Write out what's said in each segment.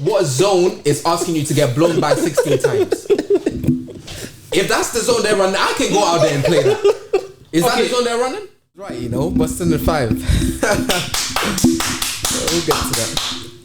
what zone is asking you to get blown by 16 times? If that's the zone they're running, I can go out there and play that. Is that the zone they're running? Right, you know, Boston at 5. We'll get to that.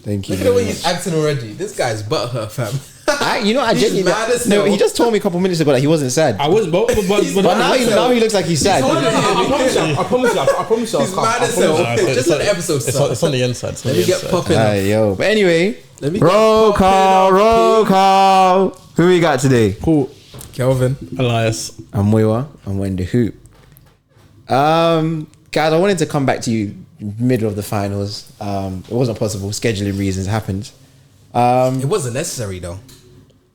Thank you. Look at the way he's acting already. This guy's butthurt, fam. I He's genuinely mad as no. hell. He just told me a couple minutes ago that he wasn't sad. I was, but now he looks like he's sad. I promise you. He's mad as hell. Just let the episode start. It's on the inside. Let me get popping. Yo. But anyway, Let me roll get call. Who we got today? Cool. Kelvin. Elias. I'm Muiwa. I'm When the Hoop. Guys, I wanted to come back to you middle of the finals. It wasn't possible. Scheduling reasons happened. It wasn't necessary though.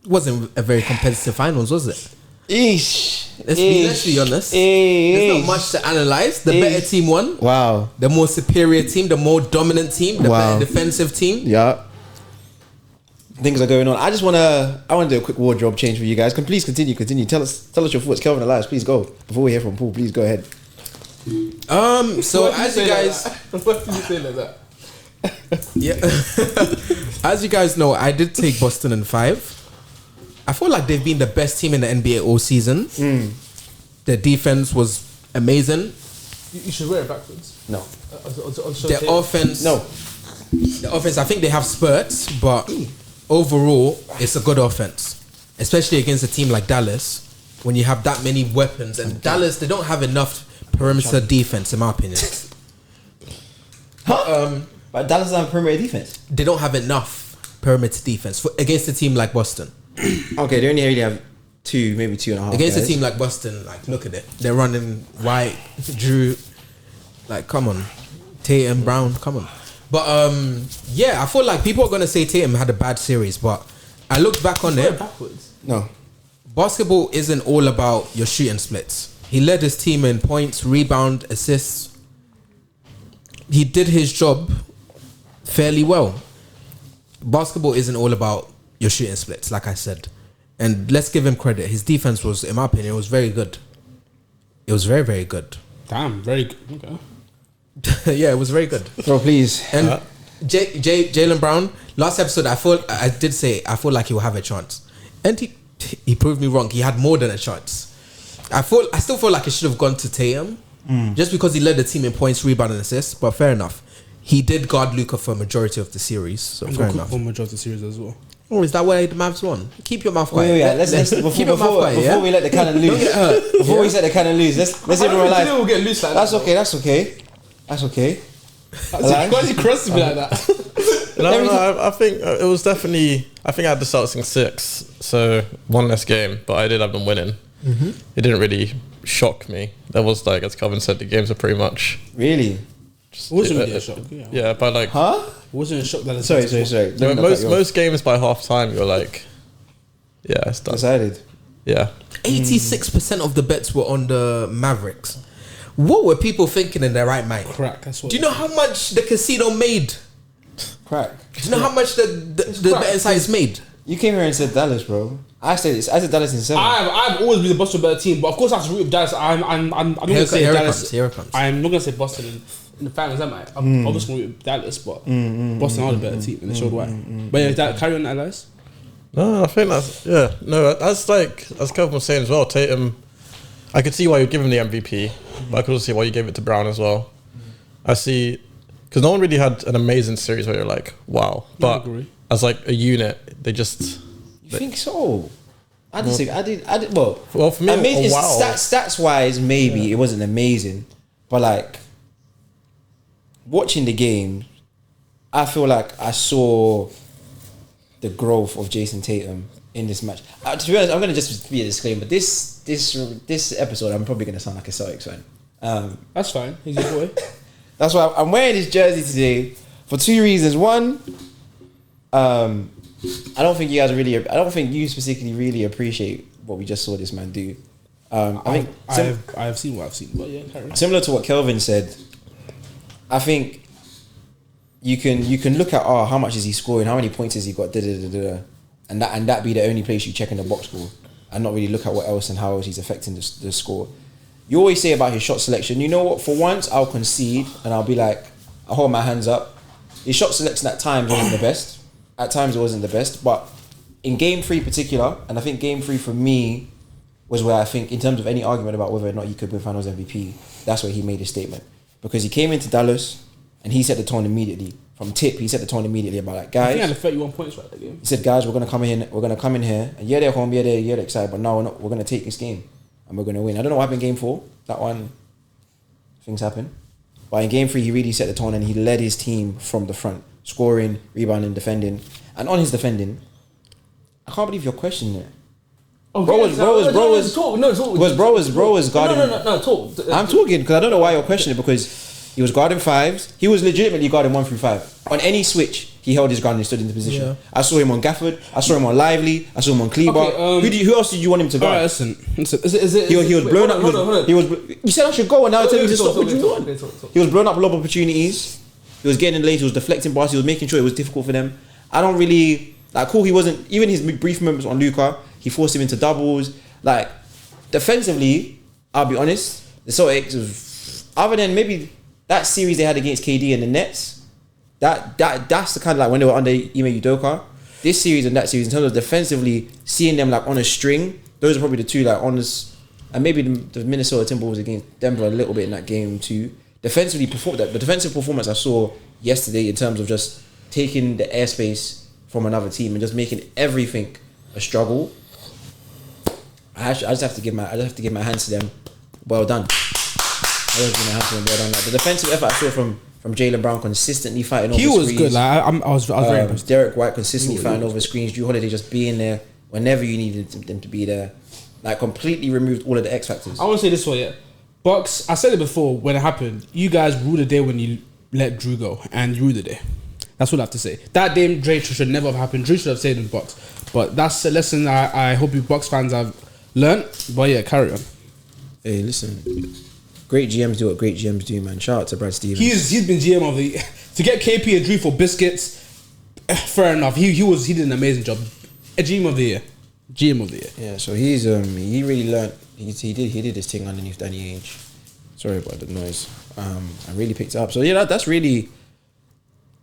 It wasn't a very competitive finals, was it? Let's be honest. There's not much to analyze. The better team won. Wow. The more superior team, the more dominant team, the better defensive team. Yeah. Things are going on. I want to do a quick wardrobe change for you guys. Please continue. Tell us your thoughts. Kelvin, Elias, please go. Before we hear from Paul, please go ahead. So as you guys, what did you say like that? yeah, as you guys know, I did take Boston in 5. I feel like they've been the best team in the NBA all season. Their defense was amazing. You should wear it backwards. No. Their offense, No. The offense. I think they have spurts, but overall, it's a good offense, especially against a team like Dallas. When you have that many weapons, and Dallas, they don't have enough perimeter defense, in my opinion. But Dallas doesn't have perimeter defense. They don't have enough perimeter defense against a team like Boston. Okay, they only really have 2, maybe 2.5. Against guys. a team like Boston, like look at it. They're running White, Drew, like come on, Tatum, Brown, come on. But yeah, I feel like people are gonna say Tatum had a bad series, but I looked back on it. Backwards. No. Basketball isn't all about your shooting splits. He led his team in points, rebound, assists. He did his job fairly well. Basketball isn't all about your shooting splits, like I said. And let's give him credit. His defense was, in my opinion, it was very good. It was very, very good. Damn, very good. Okay. Yeah, it was very good. Bro, please. And Jaylen Brown, last episode, I feel like he will have a chance. And he proved me wrong. He had more than a chance. I still feel like it should have gone to Tatum, just because he led the team in points, rebound, and assists. But fair enough. He did guard Luka for a majority of the series, so fair enough. For majority of the series as well. Oh, is that why the Mavs won? Keep your mouth quiet. Wait, let's before we let the cannon loose. Before we set the cannon loose, let's see real life. We'll get loose like That's that. okay. Why did you cross me like that? No, I think it was definitely. I think I had the Celtics in 6, so one less game, but I did have them winning. It didn't really shock me. There was like, as Calvin said, the games are pretty much. Really? It wasn't really a shock. Yeah, but like. Huh? It wasn't a shock that Sorry. No, most games by half time, you're like, yeah, it's done. Decided. Yeah. 86% of the bets were on the Mavericks. What were people thinking in their right mind? Crack. That's what. Do you know how much the casino made? Crack. Do you know how much the betting sites made? You came here and said Dallas, bro. I said Dallas in 7. I've always been the Boston better team, but of course I have to root with Dallas. I'm not gonna say Dallas. Here it comes. I'm not gonna say Boston in the finals, am I? I'm obviously gonna root with Dallas, but Boston are the better team, and they showed why. But yeah, carry on, Elias. No, I think that's like, as Kelvin was saying as well, Tatum, I could see why you give him the MVP, but I could also see why you gave it to Brown as well. I see, because no one really had an amazing series where you're like, wow. But as like a unit, they just... You think so? I did. Well, for me, stats wise, maybe it wasn't amazing, but like watching the game, I feel like I saw the growth of Jayson Tatum in this match. To be honest, I'm gonna just be a disclaimer. This episode, I'm probably gonna sound like a Celtics fan. That's fine. He's your boy. That's why I'm wearing this jersey today for 2 reasons. One, I don't think you specifically really appreciate what we just saw this man do. I have seen what I've seen, but yeah, carry on. Similar to what Kelvin said, I think you can look at how much is he scoring, how many points has he got, and that be the only place you check in the box score, and not really look at what else and how else he's affecting the score. You always say about his shot selection. You know what? For once, I'll concede and I'll be like, I'll hold my hands up. His shot selection at times wasn't the best. at times it wasn't the best, but in game 3 particular, and I think game 3 for me was where I think in terms of any argument about whether or not he could win Finals MVP, that's where he made his statement. Because he came into Dallas and he set the tone immediately. From tip, he set the tone immediately about like, guys. I think he had 31 points right that game. He said, guys, we're gonna come in here, and yeah, they're home, yeah, they're excited, but no, we're gonna take this game and we're gonna win. I don't know what happened in game 4. That one, things happen. But in game 3, he really set the tone and he led his team from the front, scoring, rebounding, defending, and on his defending, I can't believe you're questioning it. Bro was guarding. No, talk. I'm talking because I don't know why you're questioning it, because he was guarding 5s. He was legitimately guarding 1 through 5. On any switch, he held his ground and stood into position. Yeah. I saw him on Gafford. I saw him on Lively. I saw him on Kleber. Okay, who else did you want him to guard? Listen. Is it? He was blown up. You said I should go, and now tell me to stop. What do you want? He was blowing up lob opportunities. He was getting in lanes. He was deflecting passes. He was making sure it was difficult for them. I don't really like. Cool. He wasn't even his brief moments on Luka. He forced him into doubles. Like defensively, I'll be honest. The Celtics was, other than maybe that series they had against KD and the Nets, that's the kind of like when they were under Ime Udoka. This series and that series, in terms of defensively, seeing them like on a string, those are probably the two like honest, and maybe the Minnesota Timberwolves against Denver a little bit in that game too. Defensively, the defensive performance I saw yesterday in terms of just taking the airspace from another team and just making everything a struggle. I just have to give my hands to them. Well done. Well done. Like, the defensive effort I saw from Jaylen Brown consistently fighting over screens. He was good. Like, I was very impressed. Derek White consistently fighting over screens. Drew Holiday just being there whenever you needed them to be there. Like completely removed all of the X factors. I want to say this way, yeah. Bucks, I said it before when it happened. You guys ruled the day when you let Drew go, and you ruled the day. That's what I have to say. That game, Dre should never have happened. Drew should have stayed in the Bucks. But that's a lesson I hope you Bucks fans have learned. But yeah, carry on. Hey, listen. Great GMs do what great GMs do, man. Shout out to Brad Stevens. He's been GM of the year. To get KP and Drew for biscuits, fair enough. He did an amazing job. A GM of the year. GM of the year. Yeah, so he's he really learned. He did his thing underneath Danny Ainge. Sorry about the noise. I really picked it up. So yeah, that's really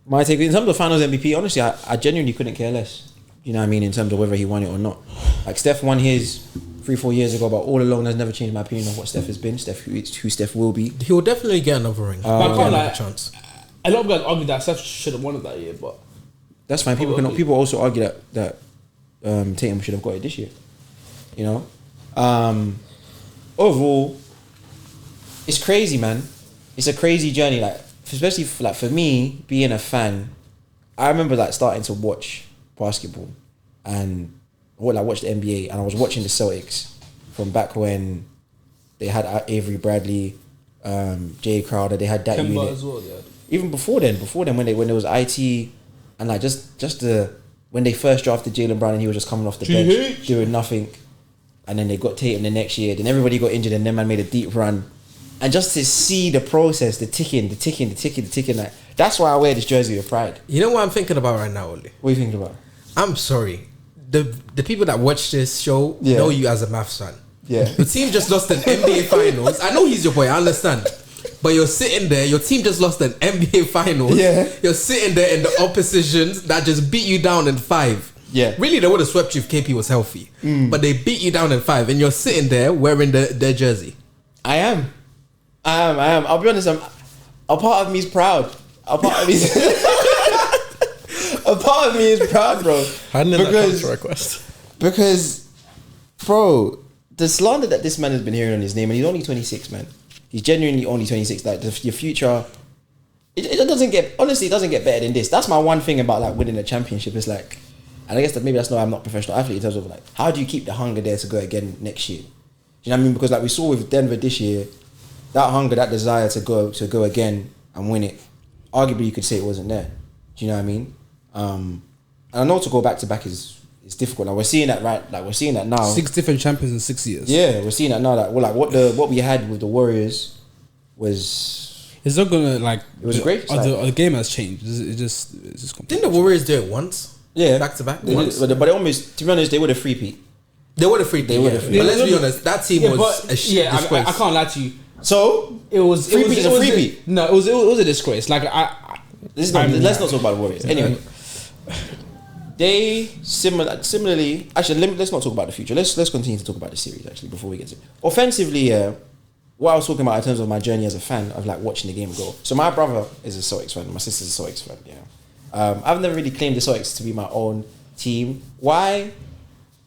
my take. In terms of Finals MVP, honestly, I genuinely couldn't care less. You know what I mean? In terms of whether he won it or not. Like Steph won his 3-4 years ago, but all along that's never changed my opinion of what Steph has been. Who Steph will be. He will definitely get another ring. But I can't like, chance. A lot of guys argue that Steph should have won it that year, but that's fine. People also argue that Tatum should have got it this year. You know, overall, it's crazy, man. It's a crazy journey. Like, especially for me being a fan, I remember like starting to watch basketball and I watched the NBA, and I was watching the Celtics from back when they had Avery Bradley, Jay Crowder. They had that Kemba unit as well. Yeah. Even before then when there was IT and like just when they first drafted Jaylen Brown and he was just coming off the bench doing nothing, and then they got Tatum the next year. Then everybody got injured, and then man made a deep run, and just to see the process, the ticking, like that's why I wear this jersey with pride. You know what I'm thinking about right now, Oli? What are you thinking about? I'm sorry. The people that watch this show know you as a maths fan. Yeah. Your team just lost an NBA Finals. I know he's your boy, I understand. But you're sitting there, your team just lost an NBA Finals. Yeah. You're sitting there in the oppositions that just beat you down in 5. Yeah. Really, they would have swept you if KP was healthy. But they beat you down in 5, and you're sitting there wearing their jersey. I am. I'll be honest, a part of me is proud. A part of me is proud, bro. Because, bro, the slander that this man has been hearing on his name, and he's only 26, man. He's genuinely only 26. Like, your future, it doesn't get better than this. That's my one thing about like winning a championship. Is like, and I guess that maybe that's not, I'm not a professional athlete in terms of like, how do you keep the hunger there to go again next year? You know what I mean? Because like we saw with Denver this year, that hunger, that desire to go again and win it, arguably you could say it wasn't there. Do you know what I mean? And I know to go back to back is difficult. Like we're seeing that we're seeing that now. 6 different champions in 6 years. Yeah, we're seeing that now. Like what we had with the Warriors was. It's not gonna like. It was great. The game has changed. It's just. Didn't the Warriors do it once? Yeah, back to back. But they almost, to be honest, they would have three-peat. They would have three-peat. But let's be honest, that team was a disgrace. I can't lie to you. So it was three-peat is a three-peat. No, it was a disgrace. Like let's not talk about the Warriors. Anyway, They similarly. Actually, let's not talk about the future. Let's continue to talk about the series actually before we get to it. Offensively. What I was talking about in terms of my journey as a fan of like watching the game go. So my brother is a Celtics fan. My sister's a Celtics fan. Yeah. I've never really claimed the Celtics to be my own team. Why?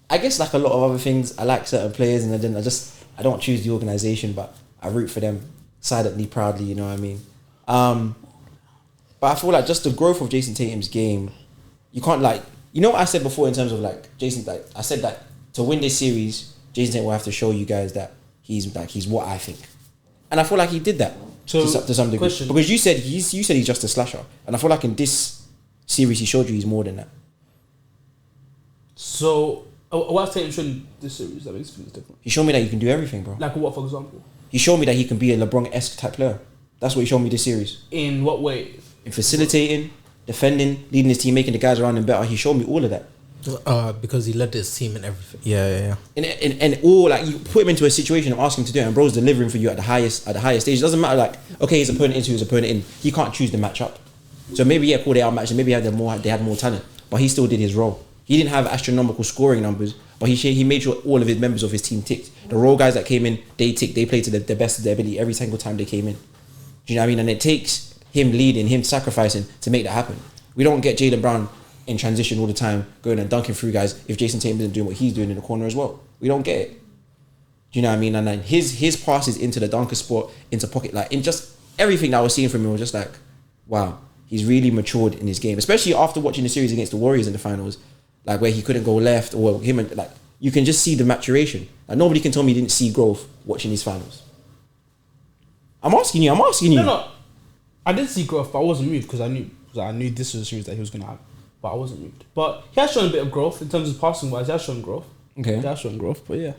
I guess like a lot of other things, I like certain players, and then I don't choose the organization, but I root for them silently, proudly. You know what I mean? But I feel like just the growth of Jayson Tatum's game, you can't like. You know what I said before in terms of like Jayson. Like I said that to win this series, Jayson Tatum will have to show you guys that he's what I think, and I feel like he did that to some degree. Question. Because you said he's just a slasher, and I feel like in this series he showed you he's more than that. So, what's Tatum showing this series that makes things different? He showed me that you can do everything, bro. Like what, for example? He showed me that he can be a LeBron-esque type player. That's what he showed me this series. In what way? In facilitating, defending, leading his team, making the guys around him better. He showed me all of that. Because he led his team and everything. Yeah. And all like you put him into a situation and ask him to do it, and bro's delivering for you at the highest stage. It doesn't matter like okay, his opponent into his opponent in. He can't choose the matchup. So maybe cool, they outmatched and maybe they had more talent, but he still did his role. He didn't have astronomical scoring numbers, but he made sure all of his members of his team ticked. The role guys that came in, they ticked. They played to the best of their ability every single time they came in. Do you know what I mean? And it takes him leading, him sacrificing to make that happen. We don't get Jaylen Brown in transition all the time, going and dunking through guys if Jayson Tatum isn't doing what he's doing in the corner as well. We don't get it. Do you know what I mean? And then his passes into the dunker spot, into pocket, like in just everything that I was seeing from him was just like, wow, he's really matured in his game. Especially after watching the series against the Warriors in the finals, like where he couldn't go left, or him and like you can just see the maturation. Like nobody can tell me he didn't see growth watching these finals. I'm asking you. No. I did see growth, but I wasn't moved because I knew this was a series that he was gonna have. But I wasn't moved. But he has shown a bit of growth in terms of passing wise. He has shown growth. Okay. He has shown growth, but yeah.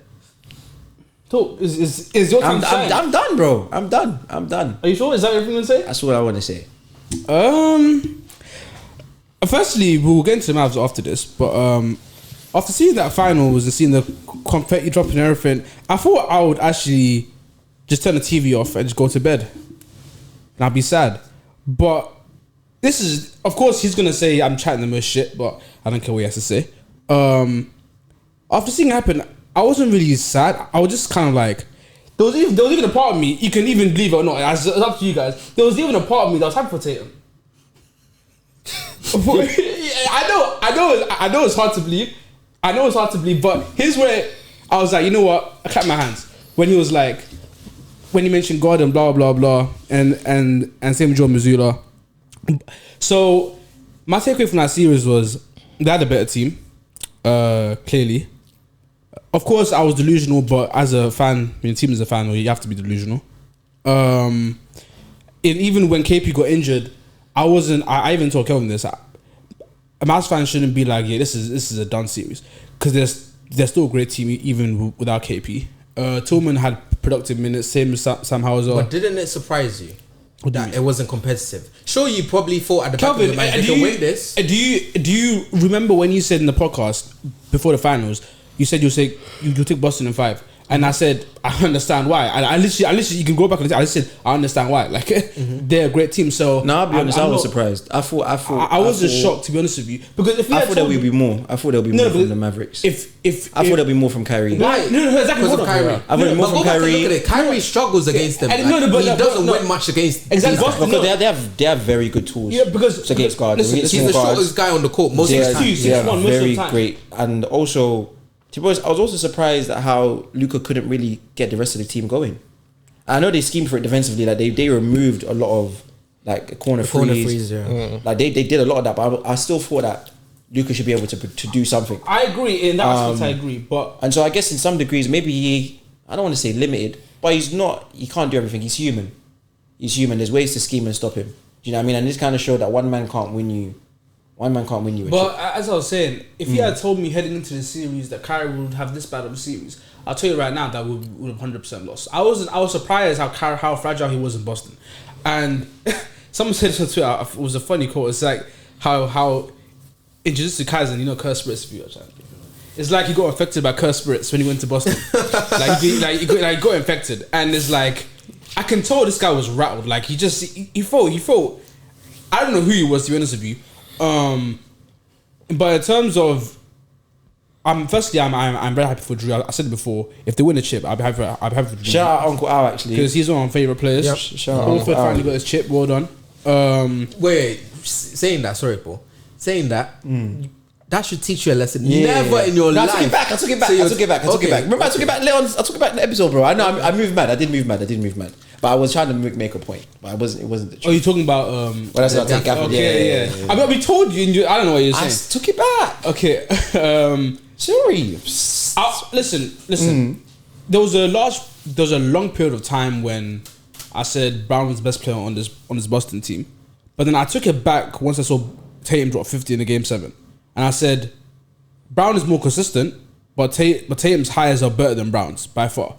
So is your time to shine? I'm done, bro. I'm done. Are you sure? Is that everything to say? That's what I want to say. Firstly, we'll get into the Mavs after this, but after seeing that finals and seeing the confetti dropping and everything, I thought I would actually just turn the TV off and just go to bed, and I'd be sad. But this is, of course, he's gonna say I'm chatting the most shit, but I don't care what he has to say. After seeing it happen, I wasn't really sad. I was just kind of like, there was even a part of me. You can even believe it or not. It's up to you guys. There was even a part of me that was happy for Tatum. I know it's hard to believe. But here's where I was like, you know what? I clapped my hands when he was like, when he mentioned God and blah blah blah, and same with Joe Mazzulla. So my takeaway from that series was they had a better team, clearly. Of course, I was delusional, but as a fan, when your team is a fan, you have to be delusional. And even when KP got injured, I even told Kelvin this. A Mavs fan shouldn't be like, yeah, this is a done series, because they're still a great team even without KP. Tillman had productive minutes, same as Sam Hauser. But didn't it surprise you that it wasn't competitive? Sure, you probably thought at the back of your mind they can win this. Do you remember when you said in the podcast before the finals, you said you'll take Boston in 5? And I said, I understand why. And I literally, you can go back and I just said, I understand why. Like, they're a great team. So, no, I'll be honest, I was surprised. I wasn't shocked, to be honest with you. Because if I thought there would be more. I thought there would be more from the Mavericks. I thought there would be more from Kyrie. Why? No, exactly. Because of Kyrie. I thought more from Kyrie. Kyrie struggles against them. He doesn't win much against exactly. Because they have very good tools. Yeah, because against guards. He's the shortest guy on the court most of the time. They are very great. And also, I was also surprised at how Luka couldn't really get the rest of the team going. I know they schemed for it defensively, like they removed a lot of like corner threes. Like they did a lot of that, but I still thought that Luka should be able to do something. I agree in that aspect. I agree, but and so I guess in some degrees maybe I don't want to say limited, but he's not. He can't do everything. He's human. There's ways to scheme and stop him. Do you know what I mean? And this kind of showed that one man can't win you. But as I was saying, if you had told me heading into the series that Kyrie would have this bad of a series, I'll tell you right now that we would have 100% lost. I was surprised how fragile he was in Boston. And someone said this on Twitter, it was a funny quote. It's like how in Jujutsu Kaisen, you know, cursed spirits for you. It's like he got infected by cursed spirits when he went to Boston. he got infected, and it's like I can tell this guy was rattled. Like he felt. I don't know who he was, to be honest with you. But in terms of, I'm very happy for Drew. I said it before. If they win a chip, I'll be happy. I'll be happy for Drew. Shout out Uncle Al actually, because he's one of my favorite players. Yep. Shout out Alfred Uncle Al. finally got his chip. Well done. Wait, saying that, sorry, Paul. Saying that, that should teach you a lesson. Yeah. Never in your No, life. I took it back. I took it back. So I took it back. I took it okay, back. Remember, I took it back. I took it back in the episode, bro. I know. I moved mad. I did move mad. But I was trying to make a point. But it wasn't the truth. Oh, you're talking about When I said I take Gafford, okay, yeah. I mean, we told you. I don't know what you're I saying. took it back. Okay. Sorry. Listen. There was a long period of time when I said Brown was the best player on this Boston team, but then I took it back once I saw Tatum drop 50 in the game 7, and I said Brown is more consistent, but Tatum's highs are better than Brown's by far.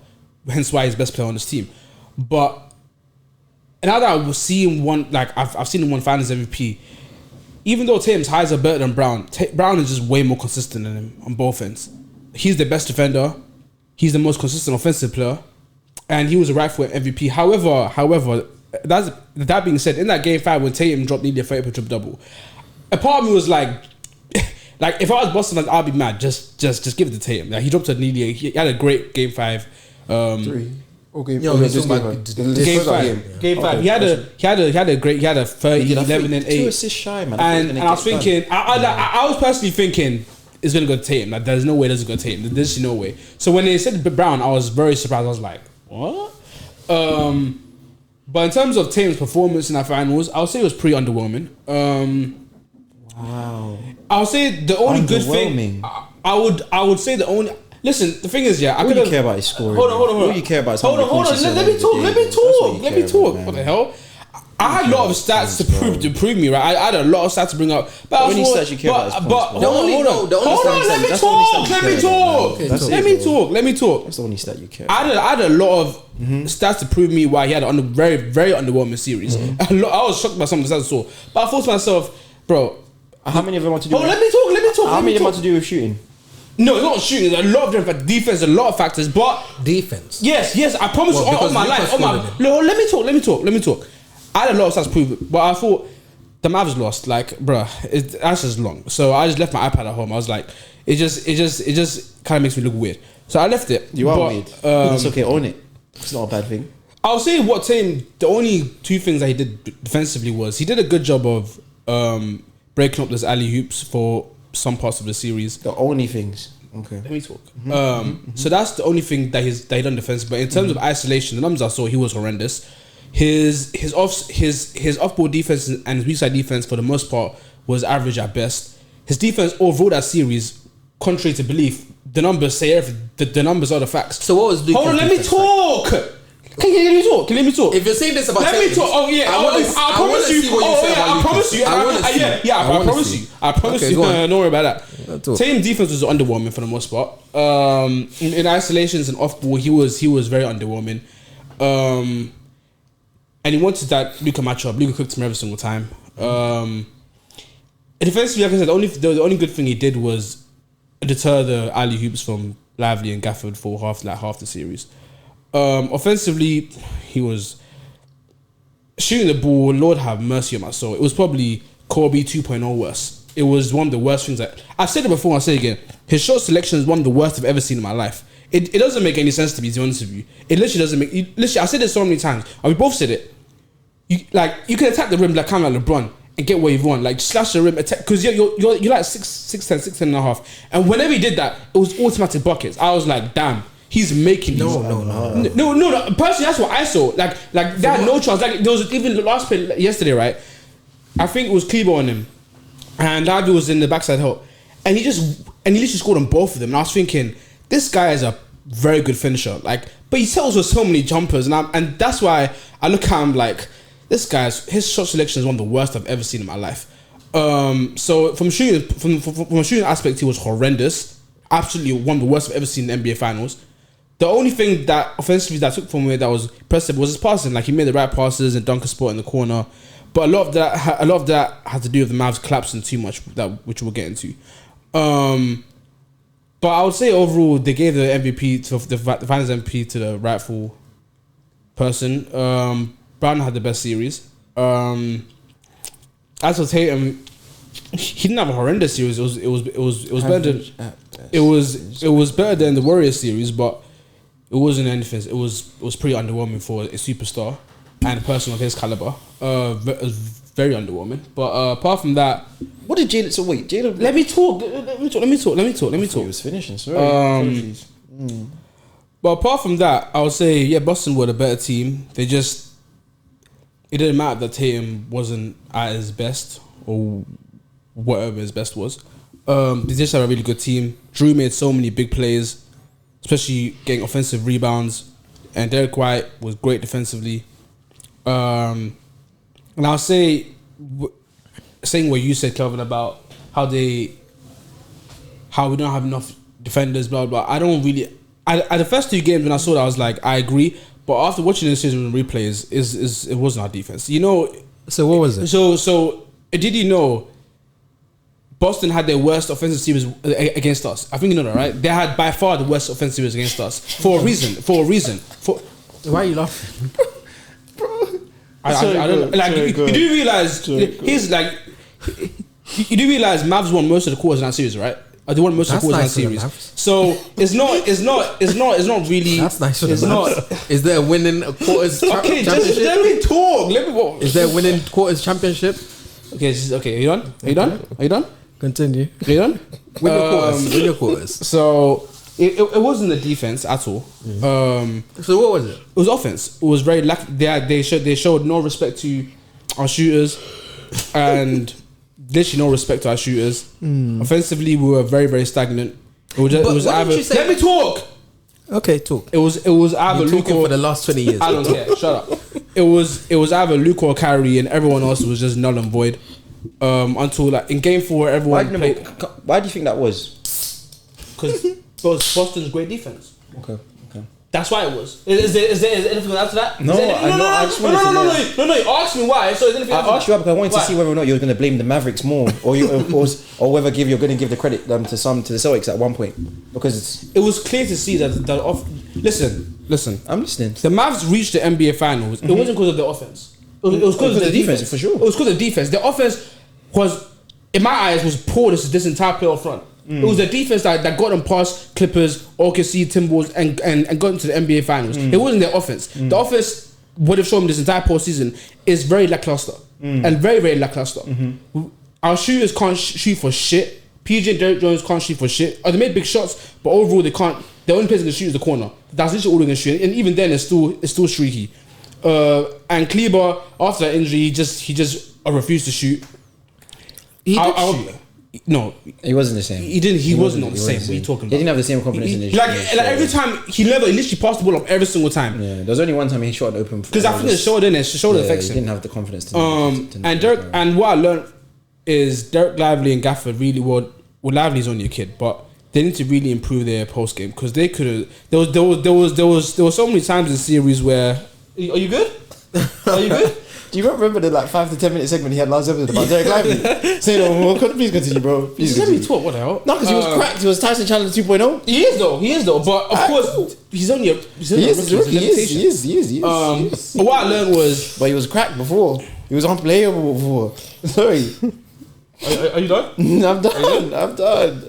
Hence why he's best player on this team. But now that I was seeing I've seen him win Finals MVP. Even though Tatum's highs are better than Brown, Brown is just way more consistent than him on both ends. He's the best defender. He's the most consistent offensive player, and he was a rightful MVP. However, that being said, in that game 5 when Tatum dropped nearly a 30 triple double, a part of me was like if I was Boston, I'd be mad. Just give it to Tatum. Like, he dropped he had a great game 5. 3. Okay. Yo, This he's game. talking about Game 5. Game 5. He had a 30, 11 and 8. 2 assists shy, man. And I was thinking, I was personally thinking it's gonna go to Tatum. Like, there's no way this is gonna Tatum. There's just no way. So when they said Brown, I was very surprised. I was like, what? But in terms of Tatum's performance in that finals, I would say it was pretty underwhelming. Wow. I would say the only good thing. I would say the only. Listen, the thing is, yeah, All you care about is scoring. Hold on. All you care about is Hold on. Let me talk. What the hell? I had a lot of stats to prove me right. I had a lot of stats to bring up. But the only stats you care about is points. Hold on, let me talk. That's the only stat you care. I had a lot of stats to prove me why he had a very, very underwhelming series. I was shocked by some of the stats I saw. But I thought to myself, bro, How many of them want to do? let me talk. How many of them want to do with shooting? No, it's not shooting. There's a lot of different defense, a lot of factors, but defense. Yes, I promise Well, you because on my Lucas life. scored with him. No, let me talk. I had a lot of stats to prove it, but I thought the Mavs lost. Like, bruh, that's just long. So I just left my iPad at home. I was like, it just kind of makes me look weird. So I left it. You are weird. It's okay. Own it. It's not a bad thing. I'll say what Tatum. The only 2 things that he did defensively was he did a good job of breaking up those alley hoops for some parts of the series. The only things. Okay. Let me talk. So that's the only thing that he done defense. But in terms of isolation, the numbers I saw, he was horrendous. His off-ball defense and his weak side defense for the most part was average at best. His defense overall that series, contrary to belief, the numbers say everything. The numbers are the facts. So what was Lucas' Hold on, let me defense talk. Can you let me talk? If you're saying this about Let me talk. Oh yeah, I promise you. I promise you. I promise you. I promise Okay, you. go on. Don't worry about Talk. that. Tatum defense was underwhelming for the most part. In isolations and off ball, he was very underwhelming. And he wanted that Luka matchup. Luka cooked him every single time. Defensively, like I said, the only good thing he did was deter the alley hoops from Lively and Gafford for half the series. Offensively, he was shooting the ball. Lord have mercy on my soul. It was probably Kobe 2.0 worse. It was one of the worst things that I've said it before. I'll say it again. His shot selection is one of the worst I've ever seen in my life. It doesn't make any sense to be honest with you. It literally doesn't make. Literally, I said it so many times. And we both said it. You can attack the rim like kind of like LeBron and get what you want. Like slash the rim, attack because you're like 6'10", 6'10.5". And whenever he did that, it was automatic buckets. I was like, damn. He's making these. No. Personally, that's what I saw. Like they had no chance. Like there was even the last play yesterday, right? I think it was Kleber on him, and Lively was in the backside help, and he literally scored on both of them. And I was thinking, this guy is a very good finisher. Like, but he settles with so many jumpers, and that's why I look at him like this his shot selection is one of the worst I've ever seen in my life. So from a shooting aspect, he was horrendous. Absolutely one of the worst I've ever seen in the NBA Finals. The only thing that offensively that I took from it that was impressive was his passing. Like he made the right passes and dunk a spot in the corner, but a lot of that had to do with the Mavs collapsing too much, which we'll get into. But I would say overall they gave the MVP to the Finals MVP to the rightful person. Brown had the best series. As for Tatum, he didn't have a horrendous series. It was better than it was better than the Warriors series, but it wasn't anything. It was pretty underwhelming for a superstar and a person of his caliber. Very underwhelming. But apart from that, what did Jalen? So wait, Jalen. let me talk. He was finishing. Sorry. But apart from that, I would say yeah, Boston were the better team. It didn't matter that Tatum wasn't at his best or whatever his best was. They just had a really good team. Drew made so many big plays, especially getting offensive rebounds, and Derek White was great defensively. And I'll say, saying what you said, Kelvin, about how we don't have enough defenders, blah blah. I don't really. At the first 2 games when I saw that, I was like, I agree. But after watching the season replays, it wasn't our defense. You know. So what was it? So did you know? Boston had their worst offensive series against us. I think you know that, right? They had by far the worst offensive series against us for a reason. Why are you laughing? I don't like. You do realize here's like. You do realize Mavs won most of the quarters in that series, right? They won most of the quarters in that series. So it's not really. That's nice. It's not. Is there a winning quarters Okay, championship? just let me talk. Let me walk. Is there a winning quarters championship? Okay, Are you done? Continue. Are you done? Win your quarters. Win your quarters. So it wasn't the defense at all. So what was it? It was offense. It was very they showed no respect to our shooters, and literally no respect to our shooters. Offensively, we were very, very stagnant. It was either. Let me talk. Okay, talk. It was either You're Luke talking or for the last 20 years. I don't care. Shut up. It was either Luke or Kyrie, and everyone else was just null and void. Until like in Game 4, everyone played. Why do you think that was? Because Boston's great defense. Okay. That's why it was. Is there anything else to that? No, I just wanted to know. No. You asked me why. So is anything else? I asked you because I wanted to see whether or not you were going to blame the Mavericks more, or whether you're going to give the credit to the Celtics at one point, because it was clear to see that Listen. I'm listening. The Mavs reached the NBA Finals. It wasn't because of the offense. It was because of the defense, for sure. It was because of the defense. The offense was, in my eyes, was poor this entire playoff run. It was the defense that got them past Clippers, OKC, Timberwolves, and got into the NBA Finals. It wasn't their offense. The offense, what they've shown me this entire postseason, is very lackluster and very, very lackluster. Our shooters can't shoot for shit. PJ and Derrick Jones can't shoot for shit. They made big shots, but overall they can't. The only place they can shoot is the corner. That's literally all they can shoot, and even then it's still streaky. And Kleber, after that injury, he just refused to shoot. No, he wasn't the same. He didn't. He wasn't on the same. What are you talking about? He didn't have the same confidence in his like every time he literally passed the ball up every single time. Yeah, there was only one time he shot open because I think the shoulder affects he him. didn't have the confidence. And what I learned is Derek Lively and Gafford really well. Lively's only a kid, but they need to really improve their post game because they could have. There was so many times in the series where. Are you good? Are you good? Do you remember the 5 to 10 minute segment he had last episode about Derek Lively? Say no more. Please continue, bro. Please let me talk. What the hell? No, because he was cracked. He was Tyson Chandler 2.0. He is though. But of course, he's only a rookie. He is. What I learned was, but he was cracked before. He was unplayable before. Sorry. Are you done? I'm done.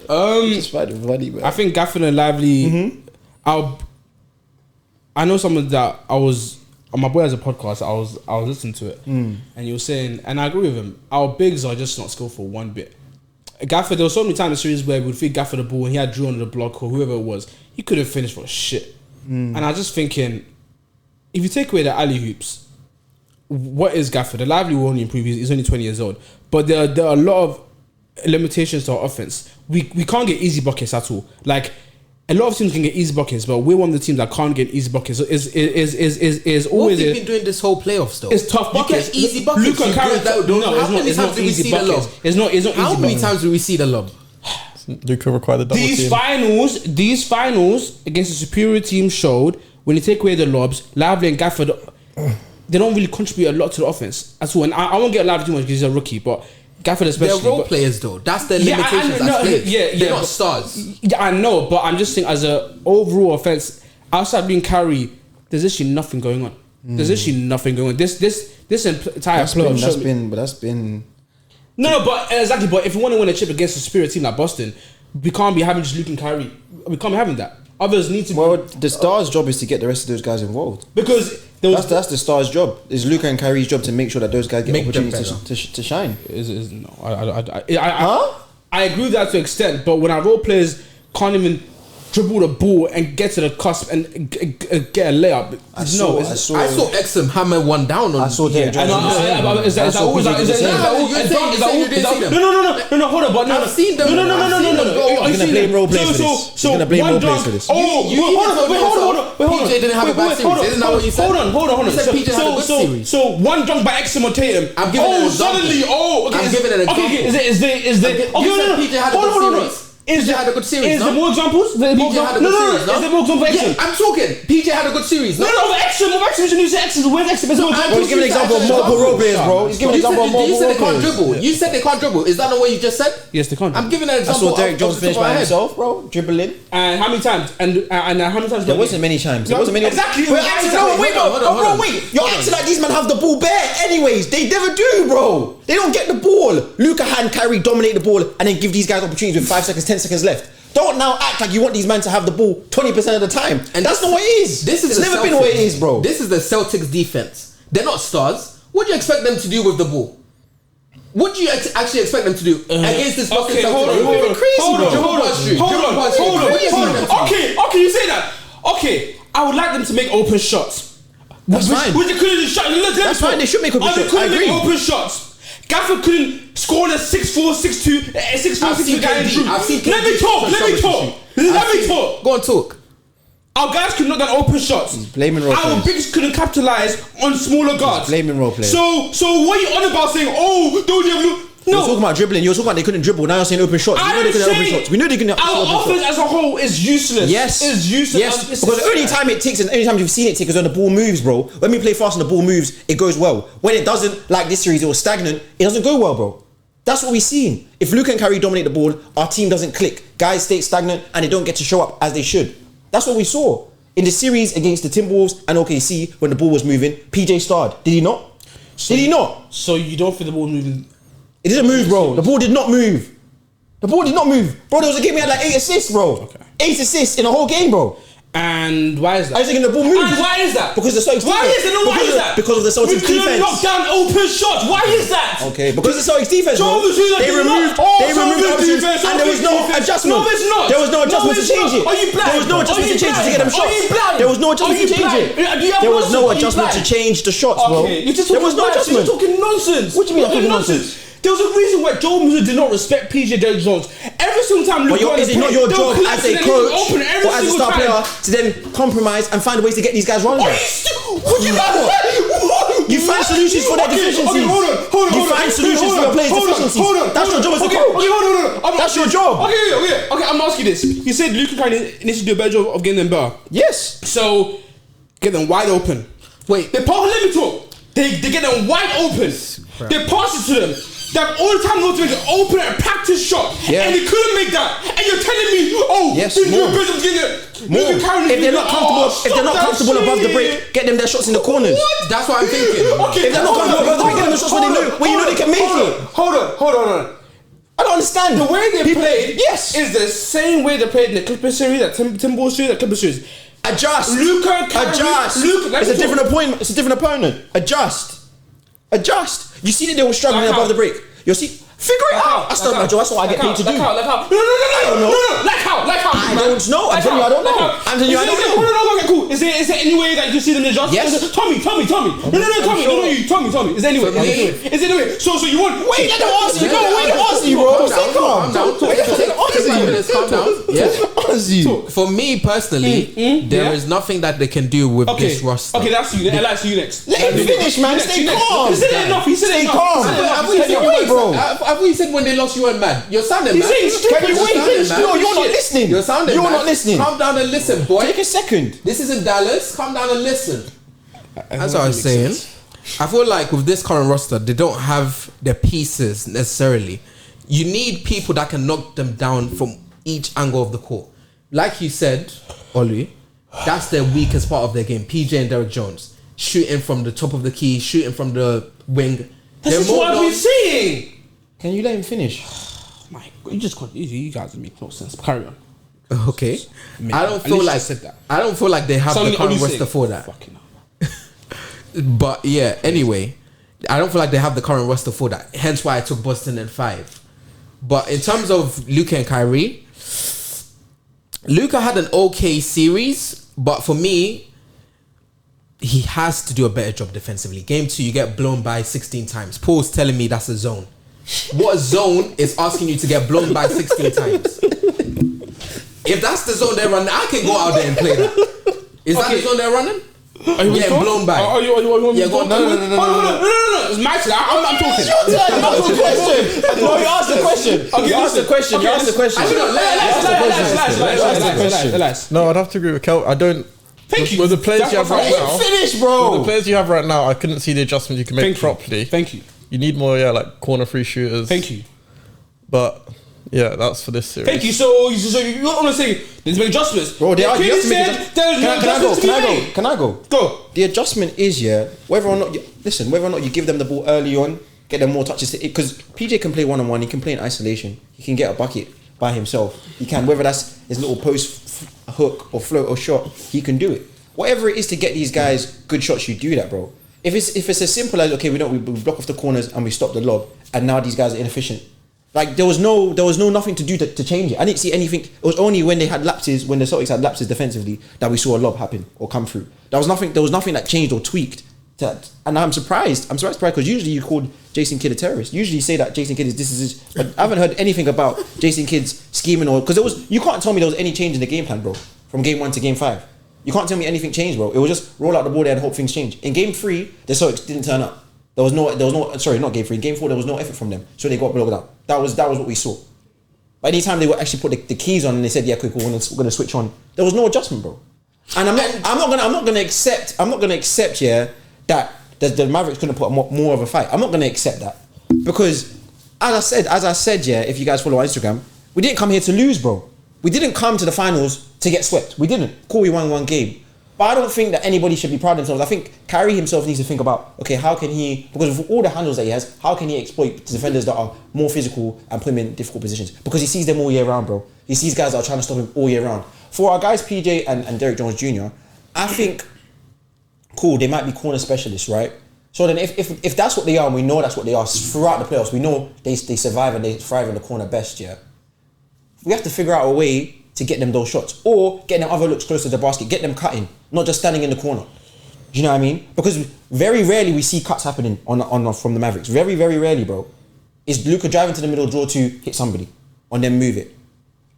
Just find it funny, man. I think Gafford and Lively. I know someone that I was. My boy has a podcast. I was listening to it, and he was saying, and I agree with him. Our bigs are just not skillful one bit. Gafford, there were so many times in the series where we'd feed Gafford the ball and he had Drew on the block or whoever it was. He couldn't finish for shit. And I was just thinking, if you take away the alley hoops, what is Gafford? The Lively will only improve. He's only 20 years old, but there are a lot of limitations to our offense. We can't get easy buckets at all. Like. A lot of teams can get easy buckets, but we're one of the teams that can't get easy buckets. So is always. What have you been doing this whole playoffs though? It's tough buckets. You get easy buckets. Luke and Carrot, it's not easy buckets. It's not easy. How many times do we see the lob? Luke will require the double team. These finals against a superior team showed when you take away the lobs, Lively and Gafford, they don't really contribute a lot to the offense at all. And I won't get Lively too much because he's a rookie, but. Gafford especially. They're role players though. That's their limitations as players. They're not stars. Yeah, I know, but I'm just saying as an overall offense, outside being Kyrie, there's actually nothing going on. There's actually nothing going on. This entire playoff that's been No, but exactly. But if we want to win a chip against a superior team like Boston, we can't be having just Luke and Kyrie. We can't be having that. Others need to. Well, the Stars' job is to get the rest of those guys involved. Because that's the Stars' job. It's Luka and Kyrie's job to make sure that those guys get Make them opportunities to shine. I agree with that to an extent, but when our role players can't even dribble the ball and get to the cusp and get a layup, I saw Exum hammer one down on. I saw Derek Jones. Is that always? No, hold on, but no, I've seen them. No. You're gonna blame role players for this. You're gonna blame role players for this. Hold on. PJ didn't have a bad series. Isn't that what you said? Hold on. You said PJ had a good series. So one dunk by Exum or Tatum. I'm giving an example. I'm giving an example. Okay, is there? You said PJ had a good series. PJ had a good series. Is there more examples? PJ had a good series. Is there more examples for Exum? I'm talking. PJ had a good series. No, Exum. You said Exum. Where's Exum? He's giving an example of multiple role players, bro. He's giving an example of multiple role players. You said they can't dribble. Is that not what you just said? Yes, they can't. I'm giving an I example. saw Derek Jones finish by himself, bro, dribbling. And how many times? And how many times? There wasn't many times. There wasn't many. Exactly. Wait, you're acting like these men have the ball bare. Anyways, they never do, bro. They don't get the ball. Luka and Kyrie dominate the ball and then give these guys opportunities with 5 seconds, 10 seconds left. Don't now act like you want these men to have the ball 20% of the time. And that's not what it is. It's never been what it is, bro. This is the Celtics defense. They're not stars. What do you expect them to do with the ball? What do you actually expect them to do against this Boston Celtics? Hold on. Okay, you say that. Okay, I would like them to make open shots. That's fine. Which they couldn't shot. That's fine. They should make open shots. I agree. Make open shots. Gafford couldn't score the 6'4", 6'2", 6'4", guy in truth. Let me talk. Go on, talk. Our guys could knock down open shots. He's blaming role Our players. bigs couldn't capitalize on smaller guards. He's blaming role players. So what are you on about saying? Oh, don't you have You're talking about dribbling. You're talking about they couldn't dribble. Now you're saying open shots. We know they couldn't open shots. We know they couldn't open shots. Our offense as a whole is useless. Yes. Is useless. Yes. Because the only time it ticks and any time you've seen it tick is when the ball moves, bro. When we play fast and the ball moves, it goes well. When it doesn't, like this series, it was stagnant, it doesn't go well, bro. That's what we've seen. If Luka and Kyrie dominate the ball, our team doesn't click. Guys stay stagnant and they don't get to show up as they should. That's what we saw. In the series against the Timberwolves and OKC, when the ball was moving, PJ starred. Did he not? So you don't feel the ball moving? It didn't move, bro. The ball did not move. Bro, there was a game we had like 8 assists, bro. Okay. 8 assists in a whole game, bro. And why is that? I was thinking the ball moved. And why is that? Because the Celtics Why defense. is that? Because of the Celtics defense. We couldn't knock down open shots. Why is that? Okay, because the Celtics defense, bro. They removed options and there was no adjustment. No, there's not. There was no adjustment to change it. Are you blind? There was no adjustment to change it to get them shots. Are you blind? There was no adjustment to change it. There was no adjustment to change the shots, bro. There was no adjustment. You're talking nonsense. What do you mean I'm talking nonsense? There was a reason why Joe Musa did not respect PJ Derek Jones. Every single time Luka is it not your job as a coach or as a star player to then compromise and find ways to get these guys running? What do you You find solutions for their deficiencies. Hold on. You find solutions for your players' deficiencies. That's your job as a coach. Hold on. That's your job. Okay, I'm asking this. You said Luka needs to do a better job of getting them better. Yes. So, get them wide open. Wait. Let me talk. They get them wide open. They pass it to them. They have all the time to make an open and practice shot. Yeah. And they couldn't make that. And you're telling me, If they're not comfortable above the break, get them their shots in the corners. What? That's what I'm thinking. Okay, if they're not comfortable above the break, get them the shots when you know they can make it. Hold on. I don't understand. The way they played is the same way they played in the Clippers series, that Timberwolves series, that Clippers series. Adjust. Luka, It's a different opponent. Adjust. You see that they were struggling above the break. You see, figure it out. That's not my job. That's what I get paid to do. No. Like how? I don't know. I'm telling you, I don't know. No. Okay, cool. Is there any way that you see them adjust? Yes. Tommy. No, Tommy. Is there any way? So you want? Wait, let them answer you. Wait, let them answer you, bro. Stay calm. Calm down. Yeah. For me personally, there is nothing that they can do with this roster. Okay, that's you. Elias, you next. Let him finish, man. Stay calm. He said it enough. Stay calm. Have we said when they lost you weren't mad? You're sounding mad. Can you wait? No, you're not listening. You're sounding mad. You're not listening. Calm down and listen, boy. Take a second. This isn't Dallas. Calm down and listen. That's what I was saying. I feel like with this current roster, they don't have the pieces necessarily. You need people that can knock them down from each angle of the court. Like you said, Olu, that's their weakest part of their game. PJ and Derek Jones. Shooting from the top of the key, shooting from the wing. This is what I've been saying. Can you let him finish? My God, you guys make no sense. Carry on. Okay. Mate, I don't at feel least like you said that. I don't feel like they have Something the current only roster say- for that. Fucking hell. But yeah, anyway, I don't feel like they have the current roster for that. Hence why I took Boston in 5. But in terms of Luka and Kyrie, Luka had an okay series, but for me, he has to do a better job defensively. Game 2, you get blown by 16 times. Paul's telling me that's a zone. What zone is asking you to get blown by 16 times? If that's the zone they're running, I can go out there and play that. Is that the zone they're running? Are you Getting blown by. Are you Yeah, go on. No. It's my turn. I'm talking. I'm not the question. Bro, you asked the question. You asked the question. You asked the question. Relax. No, I'd have to agree with Kel. I don't. Thank you. With the players you have right now, Finish, with bro. the players you have right now, I couldn't see the adjustments you can make properly. Thank you. You need more, like corner free shooters. Thank you. But yeah, that's for this series. Thank you. So you want to say there's been adjustments, Bro, they are. You have to make said there's no adjustments to be made. Can I go? Go. The adjustment is whether or not you give them the ball early on, get them more touches. Because PJ can play 1-on-1, he can play in isolation, he can get a bucket by himself. He can, whether that's his little post hook or float or shot, he can do it. Whatever it is to get these guys good shots, you do that, bro. If it's as simple as we block off the corners and we stop the lob, and now these guys are inefficient. Like there was nothing to do to change it. I didn't see anything. It was only when they had lapses, when the Celtics had lapses defensively, that we saw a lob happen or come through. There was nothing that changed or tweaked. And I'm surprised. I'm surprised because usually you called Jason Kidd a terrorist. Usually you say that Jason Kidd is but I haven't heard anything about Jason Kidd's scheming or because you can't tell me there was any change in the game plan, bro. From game 1 to game 5. You can't tell me anything changed, bro. It was just roll out the ball there and hope things change. In game 3, the Celtics didn't turn up. There was no sorry, not game 3. In game 4 there was no effort from them. So they got blown out. That was what we saw. But anytime they would actually put the keys on and they said, yeah, quick, we're gonna switch on, there was no adjustment, bro. And I'm not gonna accept that the Mavericks couldn't put more of a fight. I'm not gonna accept that. Because as I said, if you guys follow our Instagram, we didn't come here to lose, bro. We didn't come to the finals to get swept. We didn't. Cool, we won one game. But I don't think that anybody should be proud of themselves. I think Kyrie himself needs to think about, okay, how can he, because of all the handles that he has, how can he exploit defenders that are more physical and put him in difficult positions? Because he sees them all year round, bro. He sees guys that are trying to stop him all year round. For our guys, PJ and Derek Jones Jr., I think, cool, they might be corner specialists, right? So then if that's what they are, and we know that's what they are throughout the playoffs, we know they survive and they thrive in the corner best, yeah? We have to figure out a way to get them those shots or get them other looks close to the basket, get them cutting, not just standing in the corner. Do you know what I mean? Because very rarely we see cuts happening from the Mavericks. Very, very rarely, bro. Is Luka driving to the middle, draw to hit somebody, and then move it.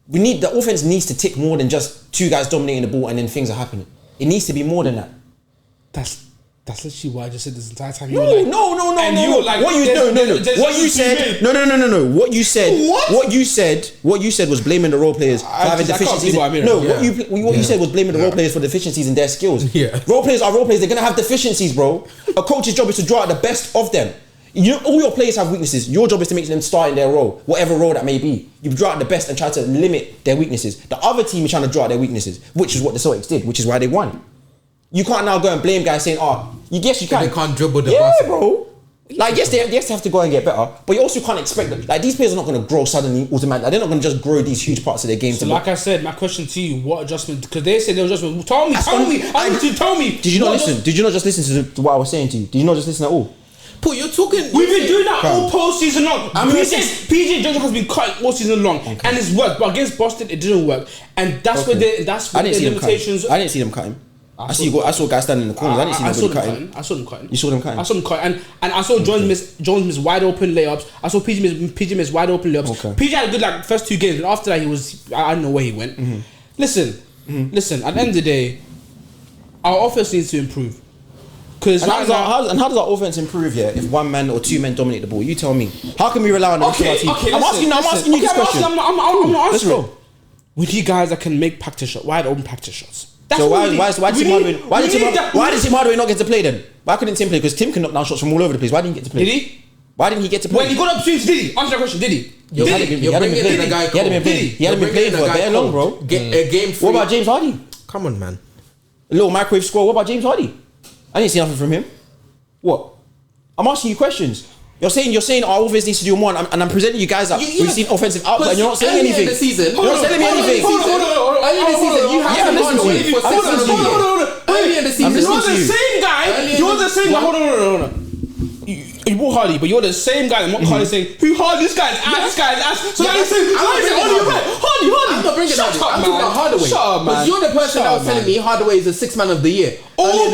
The offense needs to tick more than just 2 guys dominating the ball and then things are happening. It needs to be more than that. That's literally what I just said this entire time. No. And you were like, What you said was blaming the role players for having deficiencies. What you said was blaming the role players for deficiencies in their skills. Yeah. Role players are role players. They're gonna have deficiencies, bro. A coach's job is to draw out the best of them. All your players have weaknesses. Your job is to make them start in their role, whatever role that may be. You draw out the best and try to limit their weaknesses. The other team is trying to draw out their weaknesses, which is what the Celtics did, which is why they won. You can't now go and blame guys saying, yes, you can. They can't dribble the basket. basket. Yeah, bro. Like, yes, they have to go and get better, but you also can't expect them. Like, these players are not going to grow suddenly, automatically. They're not going to just grow these huge parts of their game. So, like I said, my question to you, what adjustment? Because they said there was adjustment. Tell me. I need you to tell me. Did you not listen? Did you not just listen to what I was saying to you? Did you not just listen at all? Paul, you're talking. We've been doing that all postseason long. PJ Johnson has been cutting all season long, and it's worked. But against Boston, it didn't work, and that's where the limitations. I didn't see them cutting. I saw guys standing in the corners. I didn't see them cutting. I saw them cutting. You saw them cutting? I saw them cutting. And I saw Jones miss wide open layups. I saw PJ miss wide open layups. Okay. PJ had a good first 2 games, and after that I don't know where he went. Mm-hmm. Listen. At the end of the day, our offense needs to improve. How does our offense improve if 1 man or 2 men dominate the ball? You tell me. How can we rely on the rest of our team? I'm asking you this question. I'm not Let's answering. go. We need guys that can make practice shots, wide open practice shots. So why did Tim Hardaway not get to play then? Why couldn't Tim play? Because Tim can knock down shots from all over the place. Why didn't he get to play? Did he? Why didn't he get to play? When he got opportunities, did he? Answer that question, did he? You're bringing in a guy. He hadn't been playing for a bit long, bro. Game 3. What about James Harden? Come on, man. A little microwave score. What about James Harden? I didn't see nothing from him. What? I'm asking you questions. You're saying our offense needs to do more, and I'm presenting you guys that we've seen offensive output, and you're not saying anything. In the season, you're not telling me anything. Early in the season, you haven't listened to you. Hold on. Early in the season, You're the same guy. You're the same guy. Hold on. You bought Hardy, but you're the same guy. And Hardy saying, "Who Hardy? This guy's ass. This guy's ass." So now you're saying, Hardy. I'm not bringing Hardy. I'm talking about Hardaway. Shut up, man. Because you're the person that was telling me Hardaway is the sixth man of the year. All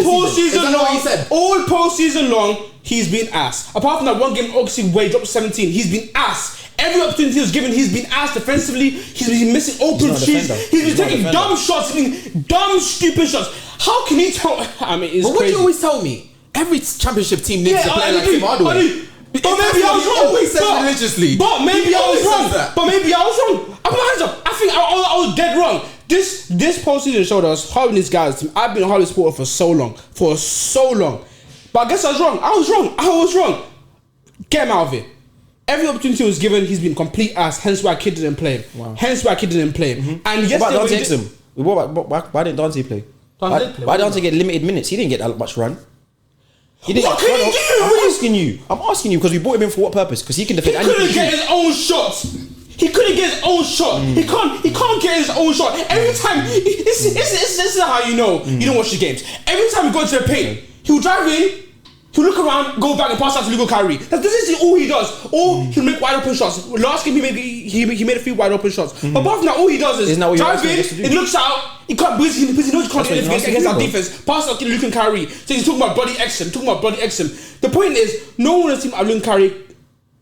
postseason long, he's been ass. Apart from that one game, obviously, where he dropped 17, he's been ass. Every opportunity he was given, he's been ass defensively. He's been missing open shots. He's been taking dumb shots, dumb, stupid shots. How can you tell? I mean, it's but what crazy. do you always tell me? Every championship team needs to play like Tim Hardaway. But maybe I was wrong. Always says religiously. But maybe I was wrong. I'm not hands up. I think I was dead wrong. This postseason showed us how these guys. I've been a Harley supporter for so long. But I guess I was wrong. Get him out of it. Every opportunity was given, he's been complete ass. Hence why Kid didn't play him. Wow. And yesterday, about Dante Exum? Why didn't Dante play? Why did Dante get limited minutes? He didn't get that much run. What can he do? I'm asking you because we brought him in for what purpose? Because he can defend. He couldn't get his own shots. He can't get his own shot. Every time, this is how you know you don't watch the games. Every time he goes to the paint, he'll drive in, he'll look around, go back and pass out to Luka Kyrie. This is all he does. Or he'll make wide open shots. Last game he made a few wide open shots. But apart from that, all he does is drive in, he looks out, he can't because he knows he can't do anything against our defense. Pass out to Luka Kyrie. So he's talking about body action. The point is, no one has seen Luka Kyrie.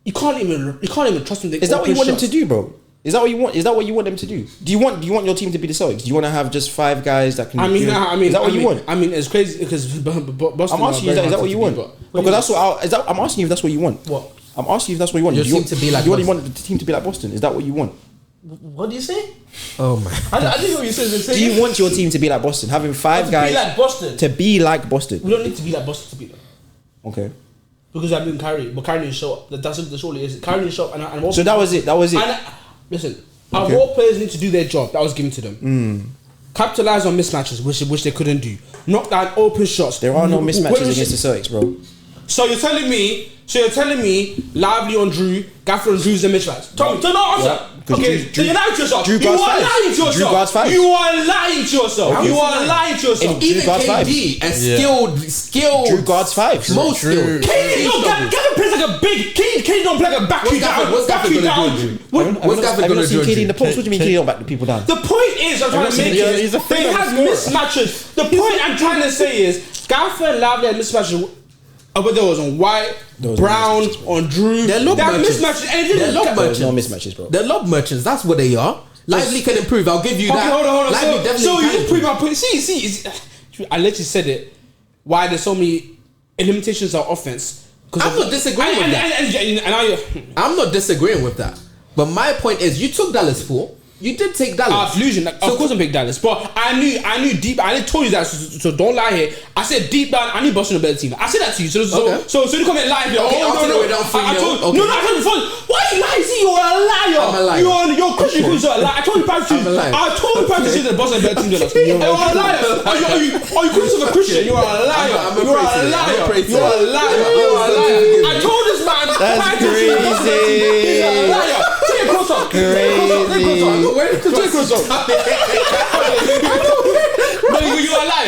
You can't even trust him. Is that what you want him to do, bro? Is that what you want? Is that what you want them to do? Do you want your team to be the Celtics? Do you want to have just 5 guys that can? Is that what you want? I mean, it's crazy because Boston. I'm asking you, is that what you want? Because that's what I'm asking you if that's what you want. What? I'm asking you if that's what you want. Your team to be like. You want the team to be like Boston? Is that what you want? What do you say? Oh my! I didn't know what you said. Do you want your team to be like Boston? Having 5 guys to be like Boston. To be like Boston. We don't need to be like Boston to be like. Okay. Because I've been Kyrie, but Kyrie didn't show up. That's all it is. Kyrie didn't show up, and so that was it. Listen, our role players need to do their job that was given to them. Capitalize on mismatches, which they couldn't do. Knock down open shots. There are no mismatches against the Celtics, bro. So you're telling me, Lively on Drew, Gafford on Drew's the mismatch. Tell me, don't answer. Yeah. Okay, then you're lying to yourself. Drew guards 5. Drew guards 5. You are lying to yourself. You are lying to yourself. Even KD, a skilled. Drew guards 5. Most skilled. KD plays like a big. KD don't play like a back you down. What's Gafford gonna do? What's Gafford gonna do? KD in the post. What do you mean KD don't back the people down? The point is, I'm trying to make it. They have mismatches. The point I'm trying to say is, Gafford, Lively had mismatches. But there was on White, Brown, on Drew. They're lob merchants. They're lob merchants. No mismatches, bro. They're lob merchants. That's what they are. Lively can improve. I'll give you that. Hold on. Lively definitely So you can just prove my point. See, I literally said it. Why there's so many limitations of offense. I'm not disagreeing with that. I'm not disagreeing with that. But my point is, you took Dallas 4. You did take Dallas. Fusion. Of course I picked Dallas. But I knew deep. I didn't told you that, so don't lie here. I said deep down, I knew Boston a better team. I said that to you. So you come and lie here. Okay, I told you before. Why are you lying? See, you're a liar. I'm a liar. You're Christian. You're a liar. I told you practice. That Boston a better team than us. You're a liar. Are you Christian or Christian? You're a liar. You're a liar. I told this man. That's crazy. He's a liar. Take a close up. Crazy.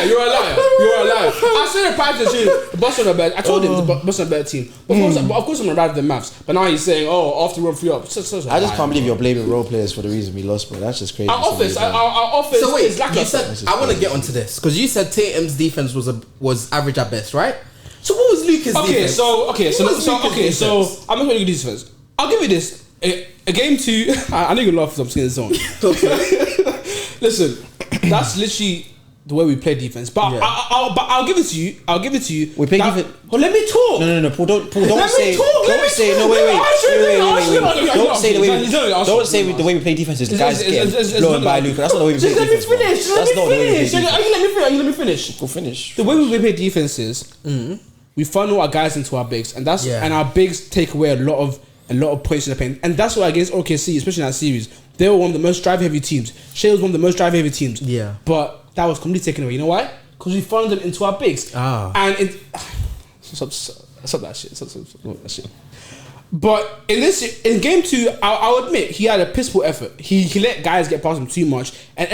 You're a liar. I said the practice is Boston are better. I told him Boston are a better team. Of course I'm gonna rather than maths. But now he's saying, after run 3 up. I just can't believe you're blaming role players for the reason we lost, bro. That's just crazy. Our offense. So wait, is you said, I want to get onto this because you said Tatum's defense was average at best, right? So what was Luka's defense? So I'm not going to do this first. I'll give you this. A game 2. I know you're gonna laugh because I'm singing the song. Okay. Listen, that's literally the way we play defense. But I'll give it to you. We play defense. Oh, let me talk. No, Paul. Don't say. No, wait. Don't say the way we play defense is the guys get blown by Luka. That's not the way we play defense. Let me finish. Go finish. The way we play defense is we funnel our guys into our bigs, and our bigs take away a lot of points in the paint, and that's why against OKC, especially in that series, they were one of the most drive-heavy teams. Shea was one of the most drive-heavy teams. Yeah, but that was completely taken away. You know why? Because we funneled them into our bigs. And Stop that shit. Stop that shit. But in game 2, I'll admit he had a piss poor effort. He let guys get past him too much, and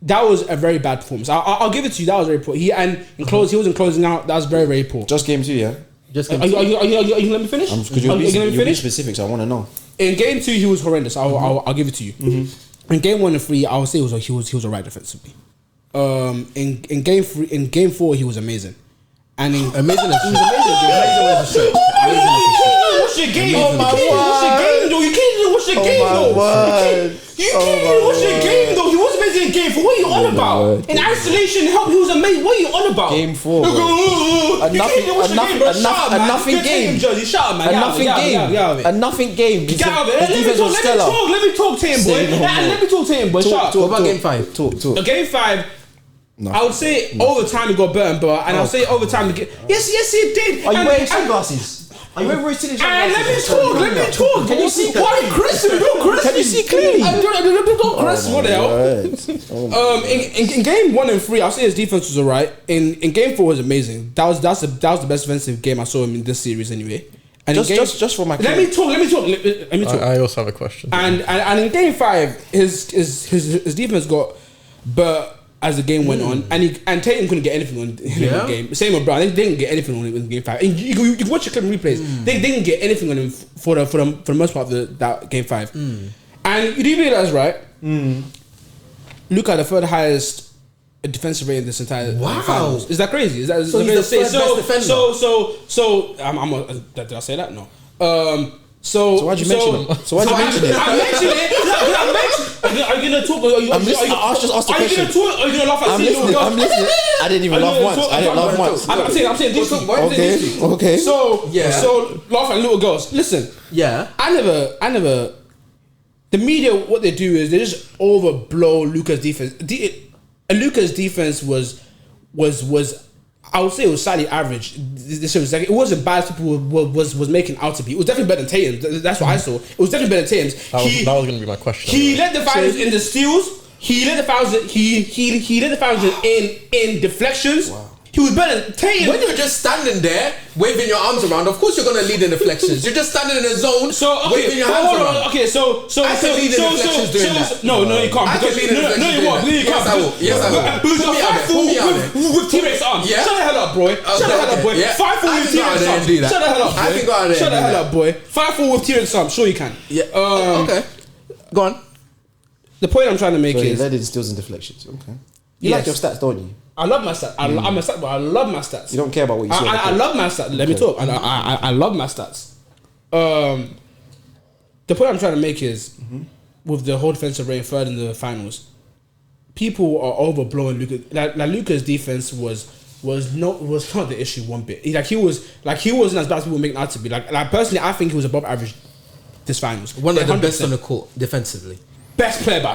that was a very bad performance. I'll give it to you. That was very poor. He wasn't closing out. That was very, very poor. Just game 2, yeah. Are you gonna let me finish? Because you'll be specific, so I want to know. In game 2, he was horrendous. I'll give it to you. Mm-hmm. In game 1 and 3, I would say he was alright defensively. In game 4, he was amazing. And amazing was a stretch. What's your game? Oh my word! You can't even watch your game though. You can't even watch your game though. He was amazing in game 4. What are you on about? In isolation, help. He was amazing. What are you on about? Game 4. A nothing game. Shut up, man. A nothing game. Get out of it. Let me talk to him, boy. Let me talk to him, boy. Shut up. What about game 5? Talk. Game 5. No. I would say over time he got better, but and I'll say over time he get. Yes, he did. Are you wearing sunglasses? Are you wearing sunglasses? Let me talk. Can you see? Why Chris? Can you see clearly? Don't Chris. What the hell? In game 1 and 3, I'll say his defense was alright. In game 4 was amazing. That was the best defensive game I saw him in this series anyway. And just for my. Let me talk. I also have a question. And in game 5, his defense got, but. As the game went on, and Tatum couldn't get anything on him in the game. Same with Brown, they didn't get anything on him in game 5. And you can watch the clip and replays. They didn't get anything on him for the most part of that game 5. And you do realize, right? Luka had the third highest defensive rating this entire finals. Is that crazy? Is that so? He's the third best defender. So did I say that? No. So why'd you mention it? I mentioned it. Are you gonna talk? I'm listening. I just asked the question. Are you gonna laugh at I'm listening. I didn't even laugh once. I didn't laugh once. I'm saying this. Okay. So laugh at little girls. Listen. Yeah. I never. The media, what they do is they just overblow Luka's defense. Luka's defense was I would say it was slightly average. This was like, it wasn't bad as people was making out to be. It was definitely better than Tatum. That's what I saw. It was definitely better than Tatum's. That was going to be my question. He led the finals in the steals. He led the finals. He led the finals in deflections. Wow. He was better than Tatum. When you're just standing there waving your arms around, of course you're gonna lead in deflections. You're just standing in a zone, waving your hands around. Okay, so I can lead in deflections doing that. No, you can't. I can lead in deflections doing that. Yes, I will. Yes, I will. Put me out there. With T-Rex arms. Yeah. Shut the hell up, boy. Shut the hell up, boy. 5'4" with T-Rex arms. Shut the hell up, boy. I can go out there. Shut the hell up, boy. 5'4" with T-Rex arms. Sure you can. Yeah. Okay. Go on. The point I'm trying to make is he led in steals and deflections. Okay. You like your stats, don't you? I love my stats. I'm a stat, but I love my stats. You don't care about what you see. I love my stats. Let me talk. I love my stats. The point I'm trying to make is with the whole defensive rating third in the finals, people are overblowing Luka. Like Luka's defense was not the issue one bit. He wasn't as bad as people making out to be. Like personally, I think he was above average this finals. One of the best on the court defensively. Best player by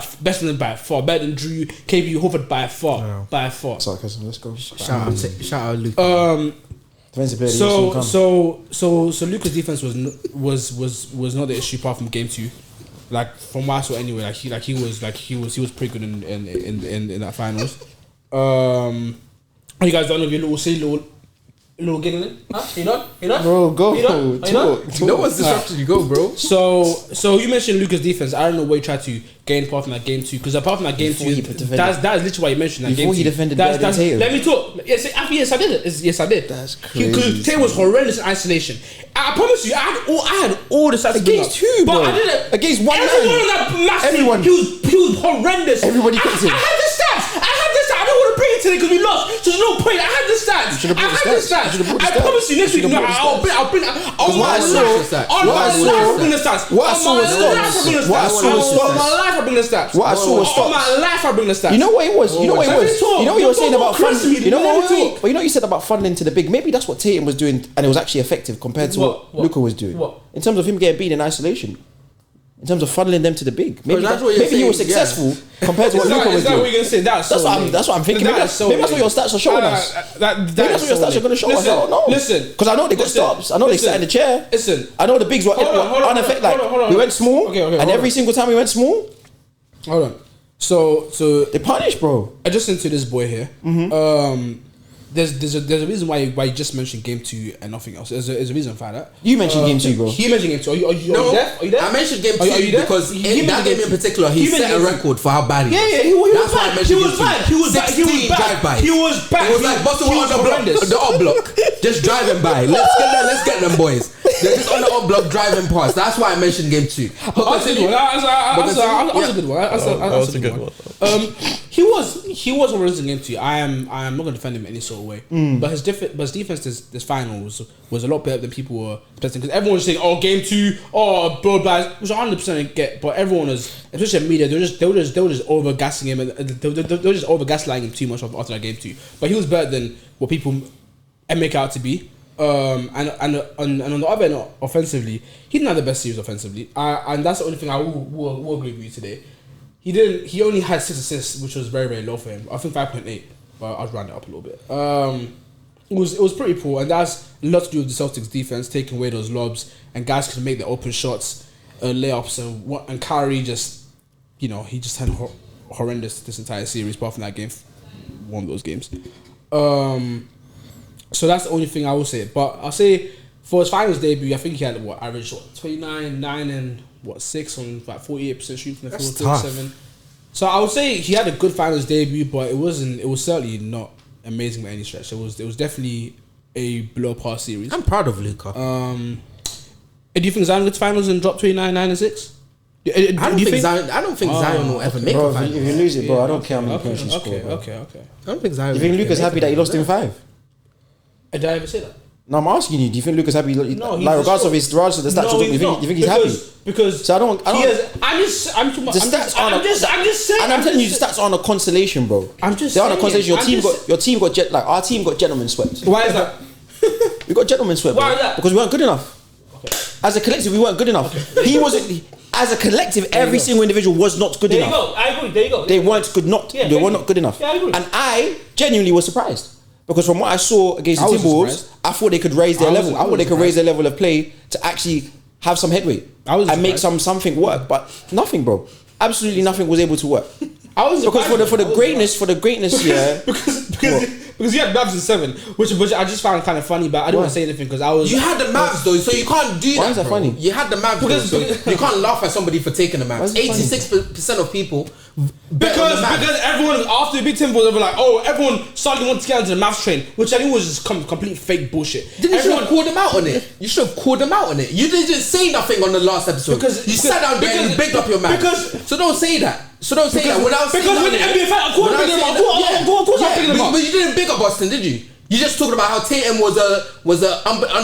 far, better than Drew, KP, Horford by far. Sarcasm. Let's go. Shout out Luka. Defensive player. So Luka's defense was not the issue apart from game 2. Like from what I saw anyway, he was pretty good in that finals. Are you guys done with your little giggling? Huh? You know? Bro, go. Talk. No one's disrupted you, go, bro. So you mentioned Luka's defense. I don't know where you tried to gain apart from that game 2. Because apart from that game 2, that is literally why you mentioned that before game 2. He defended Tatum. Let me talk. Yes, I did it. Yes, I did. That's crazy. Because Tatum was horrendous in isolation. I promise you, I had all the stats against who, bro? But I didn't. Against one man. Everyone. He was horrendous. Everybody cooked him. I had the stats. I don't want to bring it today because we lost. So there's no point. I had the stats. I promise you next week. No, I'll bring on my life. On my life, I'll bring the stats. What I saw was stops. On my life, I'll bring the stats. What I saw was stops. On my life, I'll bring the stats. You know what it was? You know what you were saying about funneling. You know what you said about funneling to the big. Maybe that's what Tatum was doing, and it was actually effective compared to what Luka was doing. In terms of him getting beat in isolation. In terms of funneling them to the big, maybe he was successful compared to what Luka was doing. Is that what you're gonna say? That's what I'm thinking. Maybe that's what your stats are showing us. Maybe that's what your stats are going to show us. I don't know. Listen, because I know they got stops. I know they sat in the chair. Listen, I know the bigs were unaffected. Like we went small, and every single time we went small. Hold on. So they punished, bro. I just listened to this boy here. there's a reason why you just mentioned game 2 and nothing else. There's a reason for that. You mentioned game 2, bro. He mentioned game 2. Are you there? Are you there? I mentioned game 2 Are you there? because He in that mentioned game in particular, he set a record for how bad he was. Yeah, he was That's why I bad. mentioned He was game 2. bad. He was bad. He was 16 bad. drive-bys. He was bad. It was like Boston He on was the block, horrendous. the up block, just driving by. Let's get them boys. They're just on the up block driving past. That's why I mentioned game 2. That's a good one. That's a good one. That's a good one. He was horrendous in game 2. I'm not going to defend him in any sort of way. But his defense this final was a lot better than people were expecting, because everyone was saying, "Oh, game 2, oh, broad guys," which I 100% get. But everyone was, especially media, they were just over gassing him, and they were just over gaslighting him too much after that game 2. But he was better than what people make out to be. And on the other end, offensively, he didn't have the best series offensively, and that's the only thing I will agree with you today. He only had 6 assists, which was very, very low for him. I think 5.8, but I'll round it up a little bit. It was pretty poor, and that's a lot to do with the Celtics defense taking away those lobs, and guys could make the open shots, layups, and Kyrie just, he just had horrendous this entire series, apart from that game, one of those games. So that's the only thing I will say. But I'll say for his finals debut, I think he had average 29, 9, and 6 on about 48% shooting from the That's floor, tough. 37. So I would say he had a good finals debut, but it was certainly not amazing by any stretch. It was definitely a below par series. I'm proud of Luka. Do you think Zion gets finals and drop 29, 9, and 6? I don't think Zion will ever make Bro, a final. if you lose it, bro, I don't care how many points you score. Okay. I don't think Zion. Do you think will Luka's make happy that he lost in 5? Did I ever say that? No, I'm asking you. Do you think Luka's happy? No, regardless of the stats, No, you he's not. think he's happy? Because So I don't. I'm just I'm telling you, the stats aren't a consolation, bro. I'm just They aren't a saying. consolation. Your team got our team got gentlemen swept. Why is that? We got gentlemen swept. Why bro. is that? Because we weren't good enough. Okay. As a collective, we weren't good enough. He wasn't. As a collective, every single individual was not good There you enough. go. I agree. There you go. They weren't good. Yeah, They were thank not you. good enough. Yeah, I agree. And I genuinely was surprised. Because from what I saw against the I wasn't Timberwolves, surprised. I thought they could raise their I level. wasn't- I thought they could surprised. raise their level of play to actually have some headway I wasn't and make surprised. something work. But nothing, bro. Absolutely nothing was able to work. I was Because for the greatness, yeah. because you had Mavs in 7, which I just found kind of funny, but I didn't want to say anything because I was. You had the Mavs though, so you can't do Why that. is that bro. funny? You had the Mavs though, so you can't laugh at somebody for taking the Why Mavs. is it funny? 86% of people bet on Because the Mavs. everyone after the big Timberwolves, they were like, oh, everyone suddenly wanted to get onto the Mavs train, which I think was just complete fake bullshit. Didn't you should have called them out on it? You should have called them out on it. You didn't say nothing on the last episode. Because- you sat down there and you bigged up your man. So don't say that. So don't say that without saying because when nothing. the NBA fan, of course I'm picking them up. Of course I'm picking them up. But you didn't big up Boston, did you? You just talked about how Tatum was a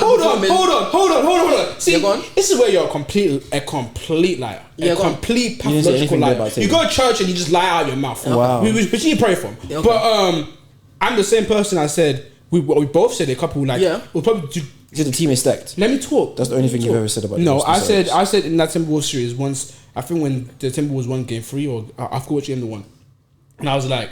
Hold on. See, Yeah, go on. this is where you're a complete liar. Yeah, A go on. complete You didn't say pathological anything good liar. about You Tatum. go to church and you just lie out of your mouth. Wow. Which you pray for. Yeah, okay. But I'm the same person I said, we both said a couple like, Yeah. we'll probably do. So the team is stacked. Let me talk. That's the only thing you've ever said about the No, Boston Celtics. I said in that Timberwolves series once, I think when the Timberwolves won game 3, or I forgot which game they won. And I was like,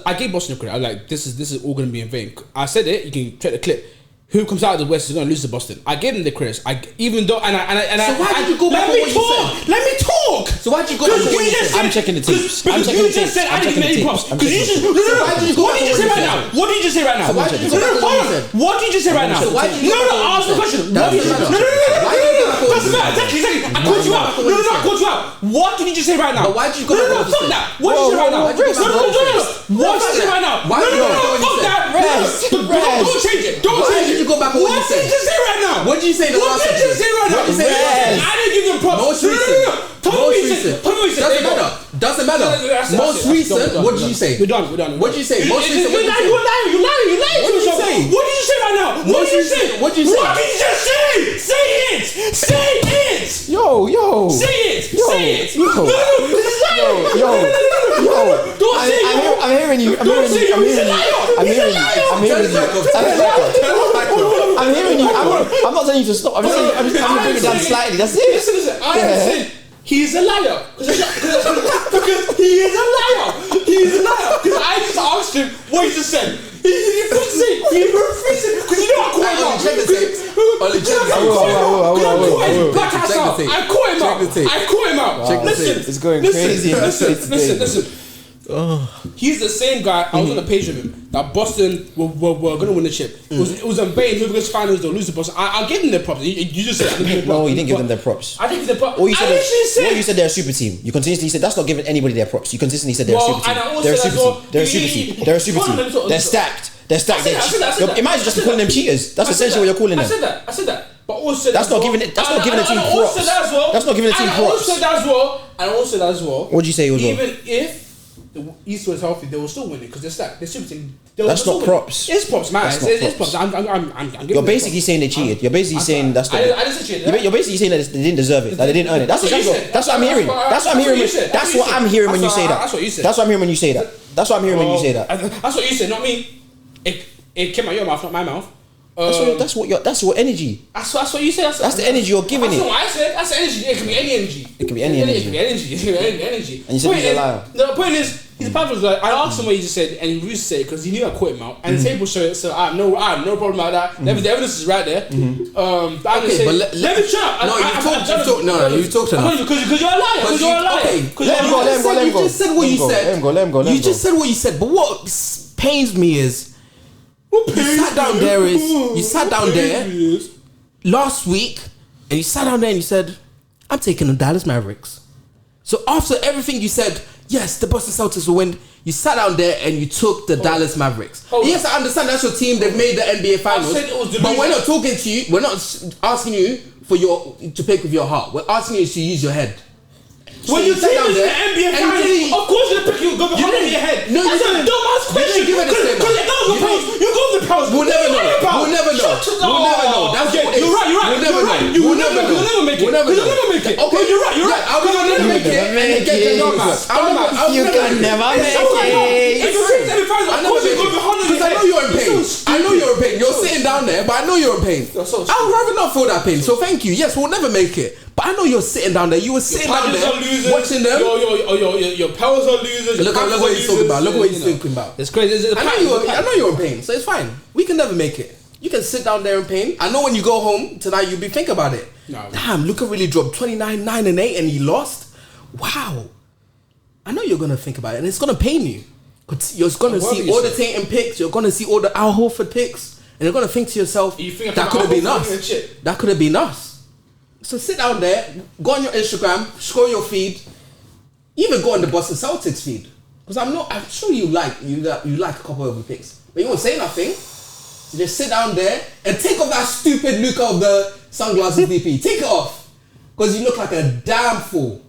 I gave Boston a credit. I was like, this is all going to be in vain. I said it, you can check the clip. Who comes out of the West is going to lose to Boston. I gave them the credit. Even though, So why did you go back on what you said? Let me talk. So why'd you go back on what you said? I'm checking the tapes. I'm Because checking you the just tapes. said I I'm didn't checking give any the props. tapes. I'm Because you checking just the tapes. why did you go what back did you on say what right you now? said? What did you just say right now? So why did you go back on what you said? What did you just say right now? So why did you go No, back on what ask you the said? question. That What did you doesn't say? matter. Why did you go back on what Doesn't you matter. said? Exactly. I called you out. No, I called you out. What did you just say right now? But why did you go back on what you fuck said? that. What did you say right now? Why did you go back on what you said? What did you say right now? Why did you go back on what you Fuck said? that. Don't change it. Don't Why change did it. you go back on what you What did said? you just say right now? What did you say in the What last did you episode? say right now? What did you say in the last episode? I didn't give them props. Most No. recent. Tell me what you said. Tell me what you said. Doesn't There you go. matter. Doesn't matter. That's Most it. recent. Done. What did you say? We're done. What did you say? Most recent. You're lying. You're lying. What did you say? What did you say right now? What did you say? What did you say? What did you just say? Say it. Say it. Yo. Say it. Say it. Yo. No. This is lying. Yo. Don't say it. I'm hearing you. I'm Don't say hearing it. I'm hearing you. I'm not telling you to stop. I'm just bring it down slightly. That's it. Listen. I am saying he's a liar. Because he is a liar. Because I just asked him what he just said. He refused it. Because you know I caught him out. Check the tapes. Only check the I caught him out. Check the tape. I caught him out. Check the Listen. tape. It's going crazy in this place today. Listen. He's the same guy. I was on a page with him that Boston were going to win the chip. It was unbeaten. Whoever gets finals, they'll lose to Boston. I gave them their props. You just said I didn't give them props. No, you didn't give them their props. I didn't give them props. Or you said they're a super team. You consistently said that's not giving anybody their props. You consistently said they're a super team. They're a super team. They're a super team. They're a super team. They're stacked. They're stacked. It might just be calling them cheaters. That's essentially what you're calling them. I said that. But also that's not giving it. That's not giving the team props. That's not giving the team props. And also that as well. What did you say? Even if the East was healthy, they will still win it because they're stacked. They're super team. That's not props. It's props, man. It's props. I'm You're basically saying they cheated. You're basically saying that's. I didn't say cheated. You're basically saying that they didn't deserve it. That they didn't earn it. That's what I'm hearing. That's what I'm hearing. That's what I'm hearing when you say that. That's what you said. That's what I'm hearing when you say that. That's what I'm hearing when you say that. That's what you said, not me. It came out your mouth, not my mouth. That's your energy. That's what you said. That's the energy you're giving it. That's what I said. That's the energy. It can be any energy. It can be any energy. It can be any energy. And you said he's a liar. The point is, his part was like, I asked him what he just said, and he refused to say it because he knew I caught him out. And the table showed it, so I have no problem about that. The evidence is right there. Okay, but let me shut up. You talked enough. Because you're a liar. Because you're a liar. Let him go. You just said what you said. Let him go. You just said what you said. But what pains me is you sat down there last week and you sat down there and you said, I'm taking the Dallas Mavericks. So after everything you said, yes, the Boston Celtics will win, you sat down there and you took the Dallas Mavericks. Yes, I understand that's your team, they've made the NBA Finals, but we're not talking to you, we're not asking you to pick with your heart, we're asking you to use your head. When you take down there, the NBA Finals, of course you're picking go behind your head. No, that's a dumbass question. You go with the powers. We'll never know. That's you're right. We'll never know. You'll never make it. You'll never make it. Okay, you're right. I will never make it. And get the numbers. You can never make it. If you take the finals, of course you go behind your head. Because I know you're in pain. I know you're in pain. You're sitting down there, but I know you're in pain. I would rather not feel that pain. So thank you. Yes, we'll never make it. But I know you're sitting down there. You were sitting down there watching them. Your powers are losers. Look what he's talking about. Look what he's talking about. It's crazy. I know you're in pain, so it's fine. We can never make it. You can sit down there in pain. I know when you go home tonight, you'll be thinking about it. No. Damn, Luka really dropped 29, 9 and 8 and he lost. Wow. I know you're gonna think about it, and it's gonna pain you. You're gonna see all the Tatum picks. You're gonna see all the Al Horford picks, and you're gonna think to yourself, that could have been us. That could have been us. So sit down there, go on your Instagram, scroll your feed, even go on the Boston Celtics feed. Because I'm sure you like a couple of the picks. But you won't say nothing. So just sit down there and take off that stupid Luka of the sunglasses DP. Take it off. Because you look like a damn fool.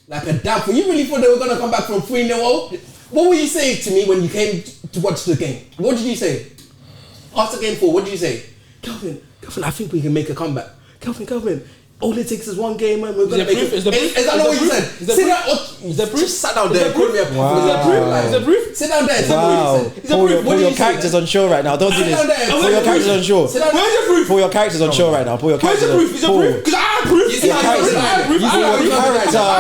Like a damn fool. You really thought they were going to come back from 3-0? What were you saying to me when you came to watch the game? What did you say? After game 4, what did you say? Kelvin, I think we can make a comeback. Kelvin. All it takes is one game and we're going to make it. Is that not what you said? Sit down. Is there proof? Just sat down there. Call me a Is there proof? Sit down there. Tell me what you said. Pull your characters on show right now. Don't do this. Pull your characters on show. Where's your proof? Pull your characters on show right now. Pull your characters on show. Is there proof? Because I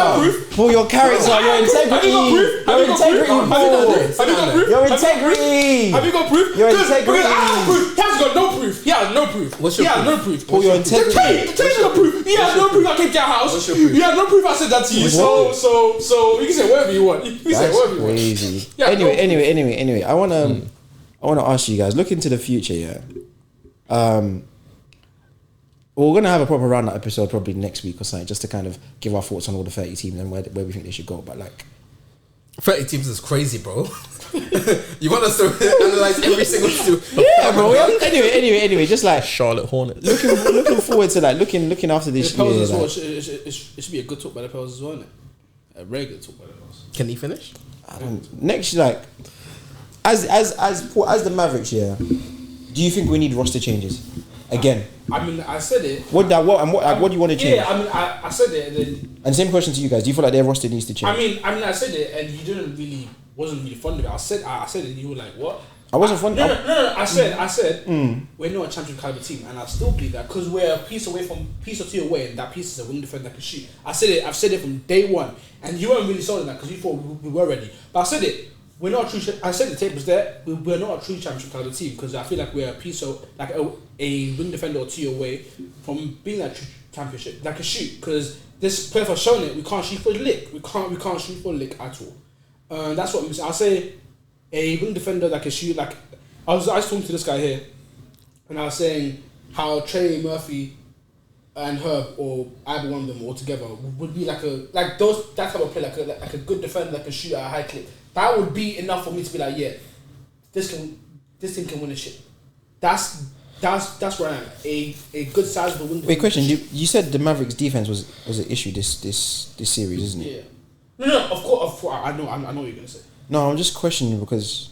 have proof. Pull your character. Your integrity. Your integrity. Your integrity. Have you got proof? Your integrity. Because I have proof. He has got no proof. He has no proof. What's your proof? He has no proof. Pull your integrity. Tell me your proof. He has no proof. I came to your house. What's your proof? You have no proof. I said that to you. So you can say whatever you want. You can say whatever you want. Crazy. Anyway. I wanna ask you guys. Look into the future. Yeah. We're gonna have a proper roundup episode probably next week or something, just to kind of give our thoughts on all the 30 teams and where we think they should go. But like, 30 teams is crazy, bro. You want us to analyze every single team? Yeah, bro. Anyway, just like Charlotte Hornets. looking forward to like looking after this year. Like, it should be a good talk by the Pels as well, isn't it? A very good talk by the Pels. Can he finish? Next, like, as the Mavericks, yeah. Do you think we need roster changes again? I mean, I said it. What do you want to change? Yeah, I mean, I said it. And same question to you guys. Do you feel like their roster needs to change? I mean, I said it, and you wasn't really fond of it. I said it, and you were like, "What?" I wasn't fond. No. I said we're not a championship caliber team, and I still believe that because we're a piece or two away, and that piece is a wing defender that can shoot. I've said it from day one, and you weren't really sold on that because you thought we were ready. But I said it. We're not a true. I said the tape was there. We're not a true championship caliber team because I feel like we're a piece of like a wing defender or two away from being that true championship that can shoot. Because this player has shown it. We can't shoot for a lick. We can't shoot for a lick at all. That's what I'm saying. I'll say a wing defender that can shoot. Like I was talking to this guy here, and I was saying how Trey Murphy and Herb or either one of them all together would be that type of play, like a good defender that can shoot at a high clip. That would be enough for me to be like, yeah, this thing can win a shit. That's where I am. A good sizable wing. Wait, question. You said the Mavericks defense was an issue this series, isn't it? Yeah. No. Of course. I know what you're gonna say. No, I'm just questioning because.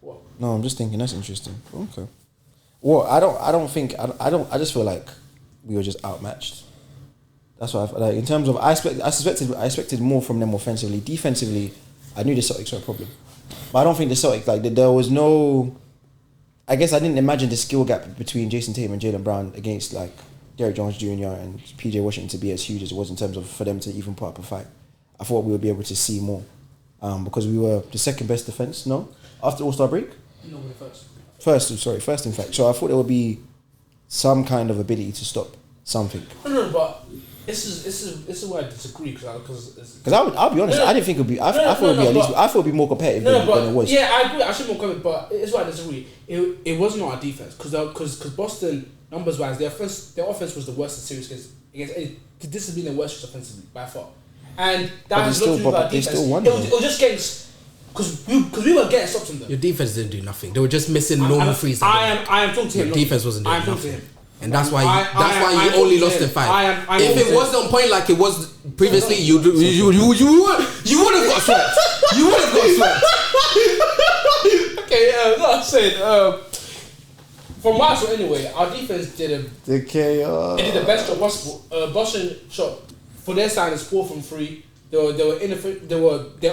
What? No, I'm just thinking that's interesting. Okay. Well, I just feel like we were just outmatched. That's what I like. In terms of, I expected more from them offensively. Defensively, I knew the Celtics were a problem, but I don't think the Celtics there was no. I guess I didn't imagine the skill gap between Jayson Tatum and Jaylen Brown against like Derrick Jones Jr. and PJ Washington to be as huge as it was in terms of for them to even put up a fight. I thought we would be able to see more because we were the second best defense. No, after All-Star break. No, we're first. First, in fact. So I thought there would be some kind of ability to stop something. No, but this is where I disagree because I'll be honest, I didn't think it would be. I thought it would be more competitive than it was. Yeah, I agree. I should more comment, but it's why I disagree. It was not our defense because Boston numbers wise, their offense was the worst in the series against. This has been the worst offensively by far, and that has nothing to do with our defense. Still won, it was just getting. Because we were getting stops on them. Your defense didn't do nothing. They were just missing normal threes. I am talking to him. Your defense wasn't doing nothing. And that's why I you only lost in 5. If it wasn't on point like it was previously, you would have got swept. You would have got swept. Okay, no, I'm saying from what I saw anyway, our defense did the best job possible. Boston shot for their side is 4 from 3. Their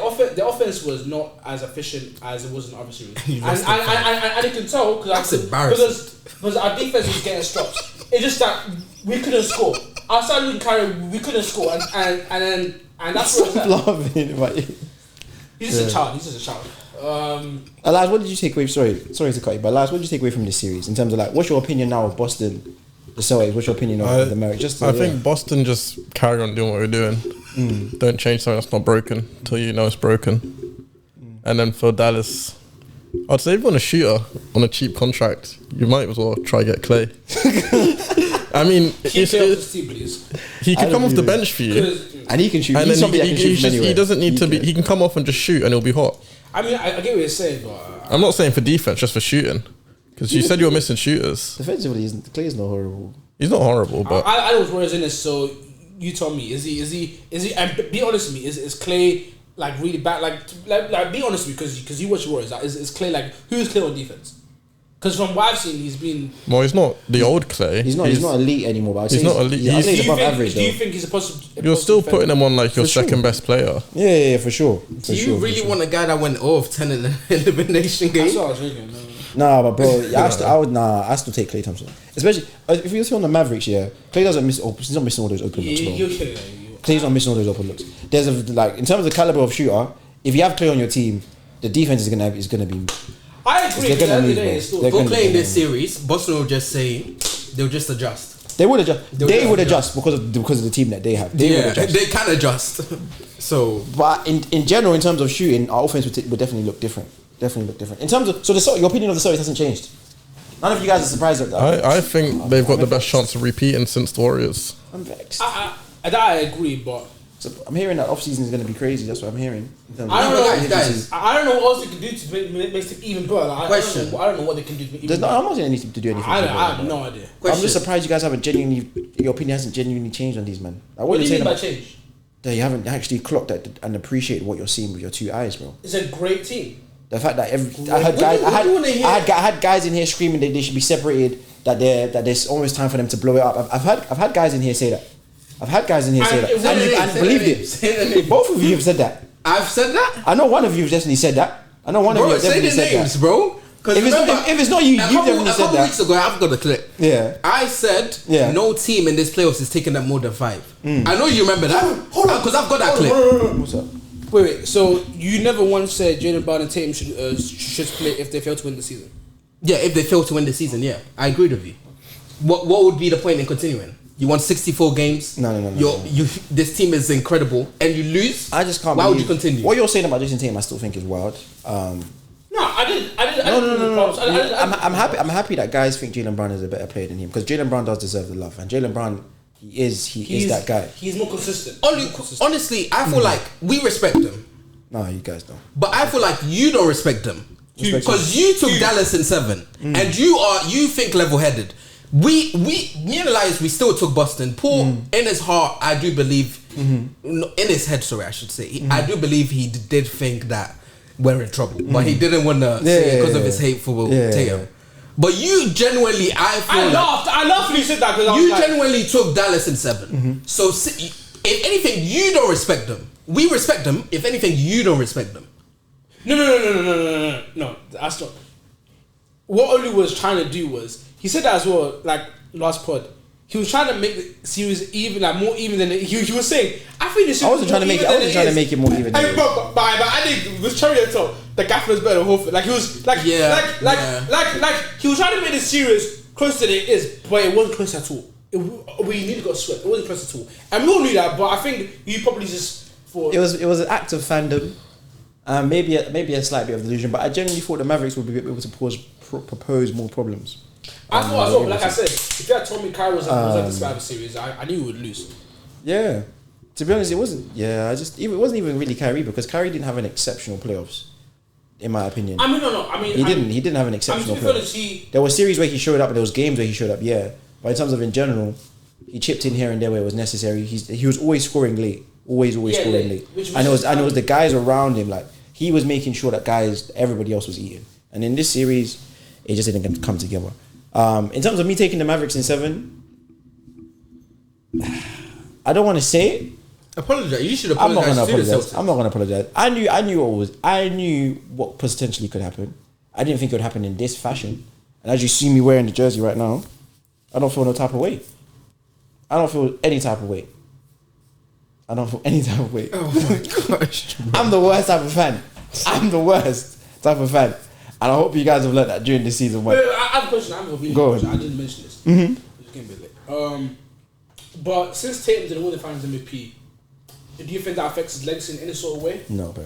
offense was not as efficient as it was in the other series, and you can tell because our defense was getting stops. It's just that we couldn't score. Outside Luke Carey, we couldn't score, and that's what he's just a child. He's just a child. Elias, what did you take away? Sorry to cut you, but Elias, what did you take away from this series in terms of like, what's your opinion now of Boston? The Celtics, what's your opinion of the Mavericks? I think Boston just carry on doing what we're doing. Don't change something that's not broken until you know it's broken. And then for Dallas, I'd say if you want a shooter on a cheap contract, you might as well try get Clay. I mean, he can come off the bench for you, and he can shoot. And then he doesn't need to be. He can come off and just shoot, and it'll be hot. I mean, I get what you're saying, but I'm not saying for defense, just for shooting. Because you said you were missing shooters. Defensively, Clay's not horrible. He's not horrible, but I know Warriors in this. So you tell me, is he? And be honest with me, is Clay like really bad? Like be honest with me, because you watch Warriors. Like, is Clay like who's Clay on defense? Because from what I've seen, he's been. Well, he's not the old Clay. He's not elite anymore. But he's not elite. He's above average. Do you think he's a possible? You're still putting him on like your second best player. Yeah, for sure. Do you really want a guy that went 0 of 10 in the elimination game? That's what I was thinking. Nah, but bro, I still take Klay Thompson. Especially if you're on the Mavericks, yeah. Klay doesn't miss. He's not missing all those open looks, bro. Klay's not missing all those open looks. There's in terms of the caliber of shooter, if you have Klay on your team, the defense is gonna be. I agree. Go play in this series. Boston will just say they'll just adjust. They would adjust. They would adjust because of the team that they have. They would adjust. They can adjust. So, but in general, in terms of shooting, our offense would definitely look different. In terms of your opinion of the Celtics hasn't changed. None of you guys are surprised at that. I think they've got the best chance of repeating since the Warriors. I'm vexed. I agree, but so I'm hearing that off season is going to be crazy. That's what I'm hearing. I don't know, guys. I don't know what else they can do to make it even better. I don't know what they can do to make it even better. I'm not saying anything to do anything. I have no idea. I'm just surprised you guys haven't your opinion hasn't genuinely changed on these men. Like, what do you mean by change? That you haven't actually clocked that and appreciated what you're seeing with your two eyes, bro. It's a great team. The fact that I had guys in here screaming that they should be separated, that there's almost time for them to blow it up. I've had guys in here say that. And believed it. Both of you have said that. I've said that. I know one of you have definitely said that. I know one of you have definitely said names, that. Bro. If it's not you, you've definitely said that. A couple weeks ago, I've got a clip. Yeah. I said no team in this playoffs is taking up more than 5. I know you remember that. Hold on, because I've got that clip. What's up? Wait. So you never once said Jaylen Brown and Tatum should split if they fail to win the season? Yeah, if they fail to win the season, yeah, I agreed with you. What would be the point in continuing? You won 64 games. No. This team is incredible, and you lose. I just can't. Why would believe- you continue? What you're saying about Jayson Tatum, I still think is wild. No, I didn't. No. I'm happy. I'm happy that guys think Jaylen Brown is a better player than him because Jaylen Brown does deserve the love, and Jaylen Brown, he is that guy. He's more consistent. Honestly, I feel like we respect him, No, you guys don't. but I feel like you don't respect him Respect because you took Dallas in 7, and you think level-headed. Me and Elias, we still took Boston. Paul, in his heart, I do believe, in his head, sorry, I should say, I do believe he did think that we're in trouble, but he didn't want to say it because of his hate for Tatum. Yeah. But you genuinely, I laughed when you said that because you genuinely took Dallas in 7. So if anything, you don't respect them. We respect them. If anything, you don't respect them. No, that's not. What Oli was trying to do was, he said that as well, like last pod. He was trying to make the series even, like more even than he was saying. I think the series I wasn't trying to make it. I wasn't trying to make it more even. But I think with Cherry on top, the gaffer was better than Horford. Like he was like he was trying to make the series closer than it is, but it wasn't close at all. We nearly got swept. It wasn't close at all, and we all knew that. But I think you probably just thought it was an act of fandom, maybe a slight bit of delusion. But I genuinely thought the Mavericks would be able to propose more problems. I thought as well, like I said, if you had told me Kyrie was at the Survivor Series, I knew we would lose. Yeah. To be honest, it wasn't. Yeah, it wasn't even really Kyrie because Kyrie didn't have an exceptional playoffs, in my opinion. I mean, He didn't have an exceptional playoffs. There were series where he showed up, and there was games where he showed up. Yeah, but in terms of in general, he chipped in here and there where it was necessary. He was always scoring late, always scoring late. And it was the guys around him. Like he was making sure that everybody else was eating. And in this series, it just didn't come together. In terms of me taking the Mavericks in 7, I don't want to say it. Apologize. You should apologize. I'm not going to apologize. I knew what potentially could happen. I didn't think it would happen in this fashion. And as you see me wearing the jersey right now, I don't feel no type of way. I don't feel any type of way. Oh my gosh. I'm the worst type of fan. I'm the worst type of fan. And I hope you guys have learned that during this season. I have a question. Go ahead. I didn't mention this. It came a bit late. But since Tatum didn't win the Finals MVP, do you think that affects his legacy in any sort of way? No, bro.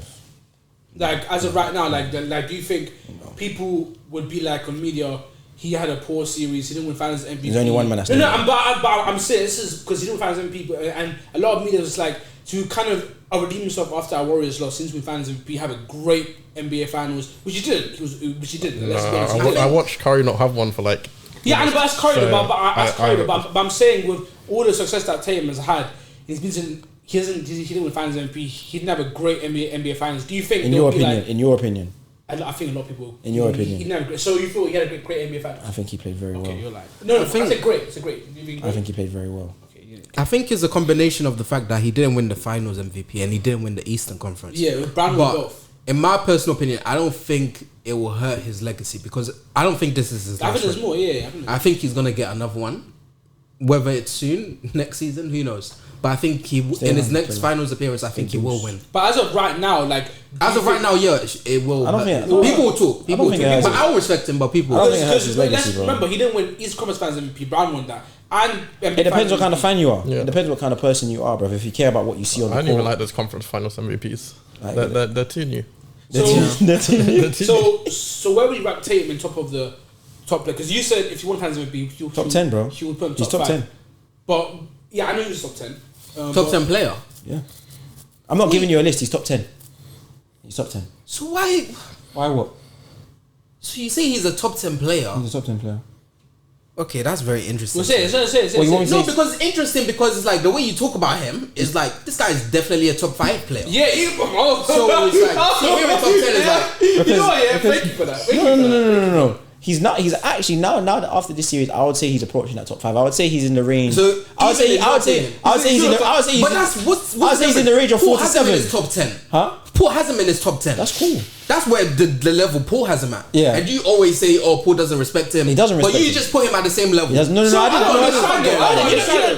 Like as of right now, do you think people would be like on media? He had a poor series. He didn't win Finals MVP. There's only one man that's but I'm saying this is because he didn't win Finals MVP, and a lot of media was like to kind of redeem himself after our Warriors loss. Since we Finals MVP, have a great NBA Finals, which he did. Which he did. I watched Curry not have one for like. Yeah, but that's Curry. But I'm saying with all the success that Tatum has had, he didn't win Finals MVP. He didn't have a great NBA Finals. Do you think? In your opinion. I think a lot of people. In your opinion. He didn't have a great, so you feel he had a great NBA Finals? I think he played very well. Okay, you're like no. I said great. It's a great. I think he played very well. I think it's a combination of the fact that he didn't win the Finals MVP and he didn't win the Eastern Conference. Yeah, Brown won both. In my personal opinion, I don't think it will hurt his legacy because I don't think this is his last I think there's one. more. Yeah, I think he's gonna get another one, whether it's soon, next season, who knows. But I think in his next Finals appearance, I think he will win. But as of right now, yeah, it will. I don't think people will talk. People will talk. But I will respect him. But people. I don't think it hurts his legacy, bro. Remember, he didn't win East Conference Finals MVP. Brown won that. And it depends what kind of fan you are. Yeah. It depends what kind of person you are, bro. If you care about what you see on the court. I don't even like those conference finals MVPs. They're too new. They're too new. So where would you rank Tatum in top of the top player? Because you said if you want Finals MVP, top 10, bro. He would put him He's top 10. 5. But yeah, I know he was top 10. Top 10 player. Yeah. I'm not giving you a list. He's top 10. He's top 10. So why? Why what? So you say he's a top 10 player? He's a top 10 player. Okay, that's very interesting. Say it. No, because it's interesting because it's like the way you talk about him is like this guy is definitely a top 5 player. Yeah, so it's like so here in top 10 is like you know what? Yeah, thank you for that. No. He's not. He's actually now that after this series, I would say he's approaching that top 5. I would say he's in the range. So I would say he's in the range of 4 to 7. His top 10. Huh? Paul has him in his top 10. That's cool. That's where the level Paul has him at. Yeah. And you always say, "Oh, Paul doesn't respect him." He doesn't respect him. But you him. just put him at the same level. No.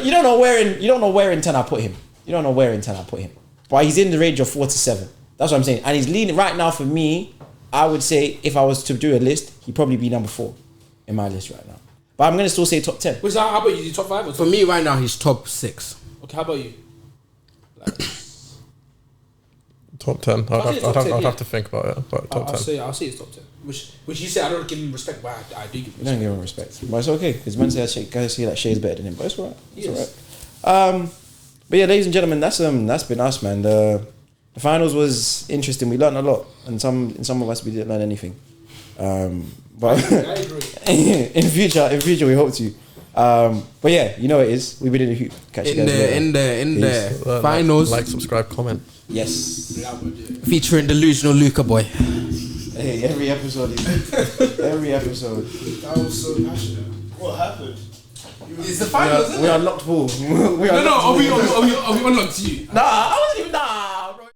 You don't know where in 10 I put him. You don't know where in 10 I put him. But he's in the range of 4 to 7. That's what I'm saying. And he's leading right now for me. I would say if I was to do a list, he'd probably be number 4 in my list right now. But I'm gonna still say top 10. Which, how about you? You top 5 or top? For me right now, he's top 6. Okay, how about you? Top 10. I'll say top 10, I'd yeah. have to think about it, but top 10. I'll say it's top 10. Which you say I don't give him respect, but I do give him You don't give him respect, but it's okay because man says guys say that Shay's better than him, but it's alright. It's Yes. alright. But yeah, ladies and gentlemen, that's been us, man. The finals was interesting. We learned a lot, and some of us we didn't learn anything. But I agree. in future we hope to. But yeah, you know what it is. We've been in the hoop. Catch you guys later. In Peace. the finals, Like, subscribe, comment. Yes. featuring delusional Luca boy. Hey, every episode. Every episode. That was so passionate. What happened? It's the finals, isn't We it? unlocked ball. No, are we unlocked to you? Nah, I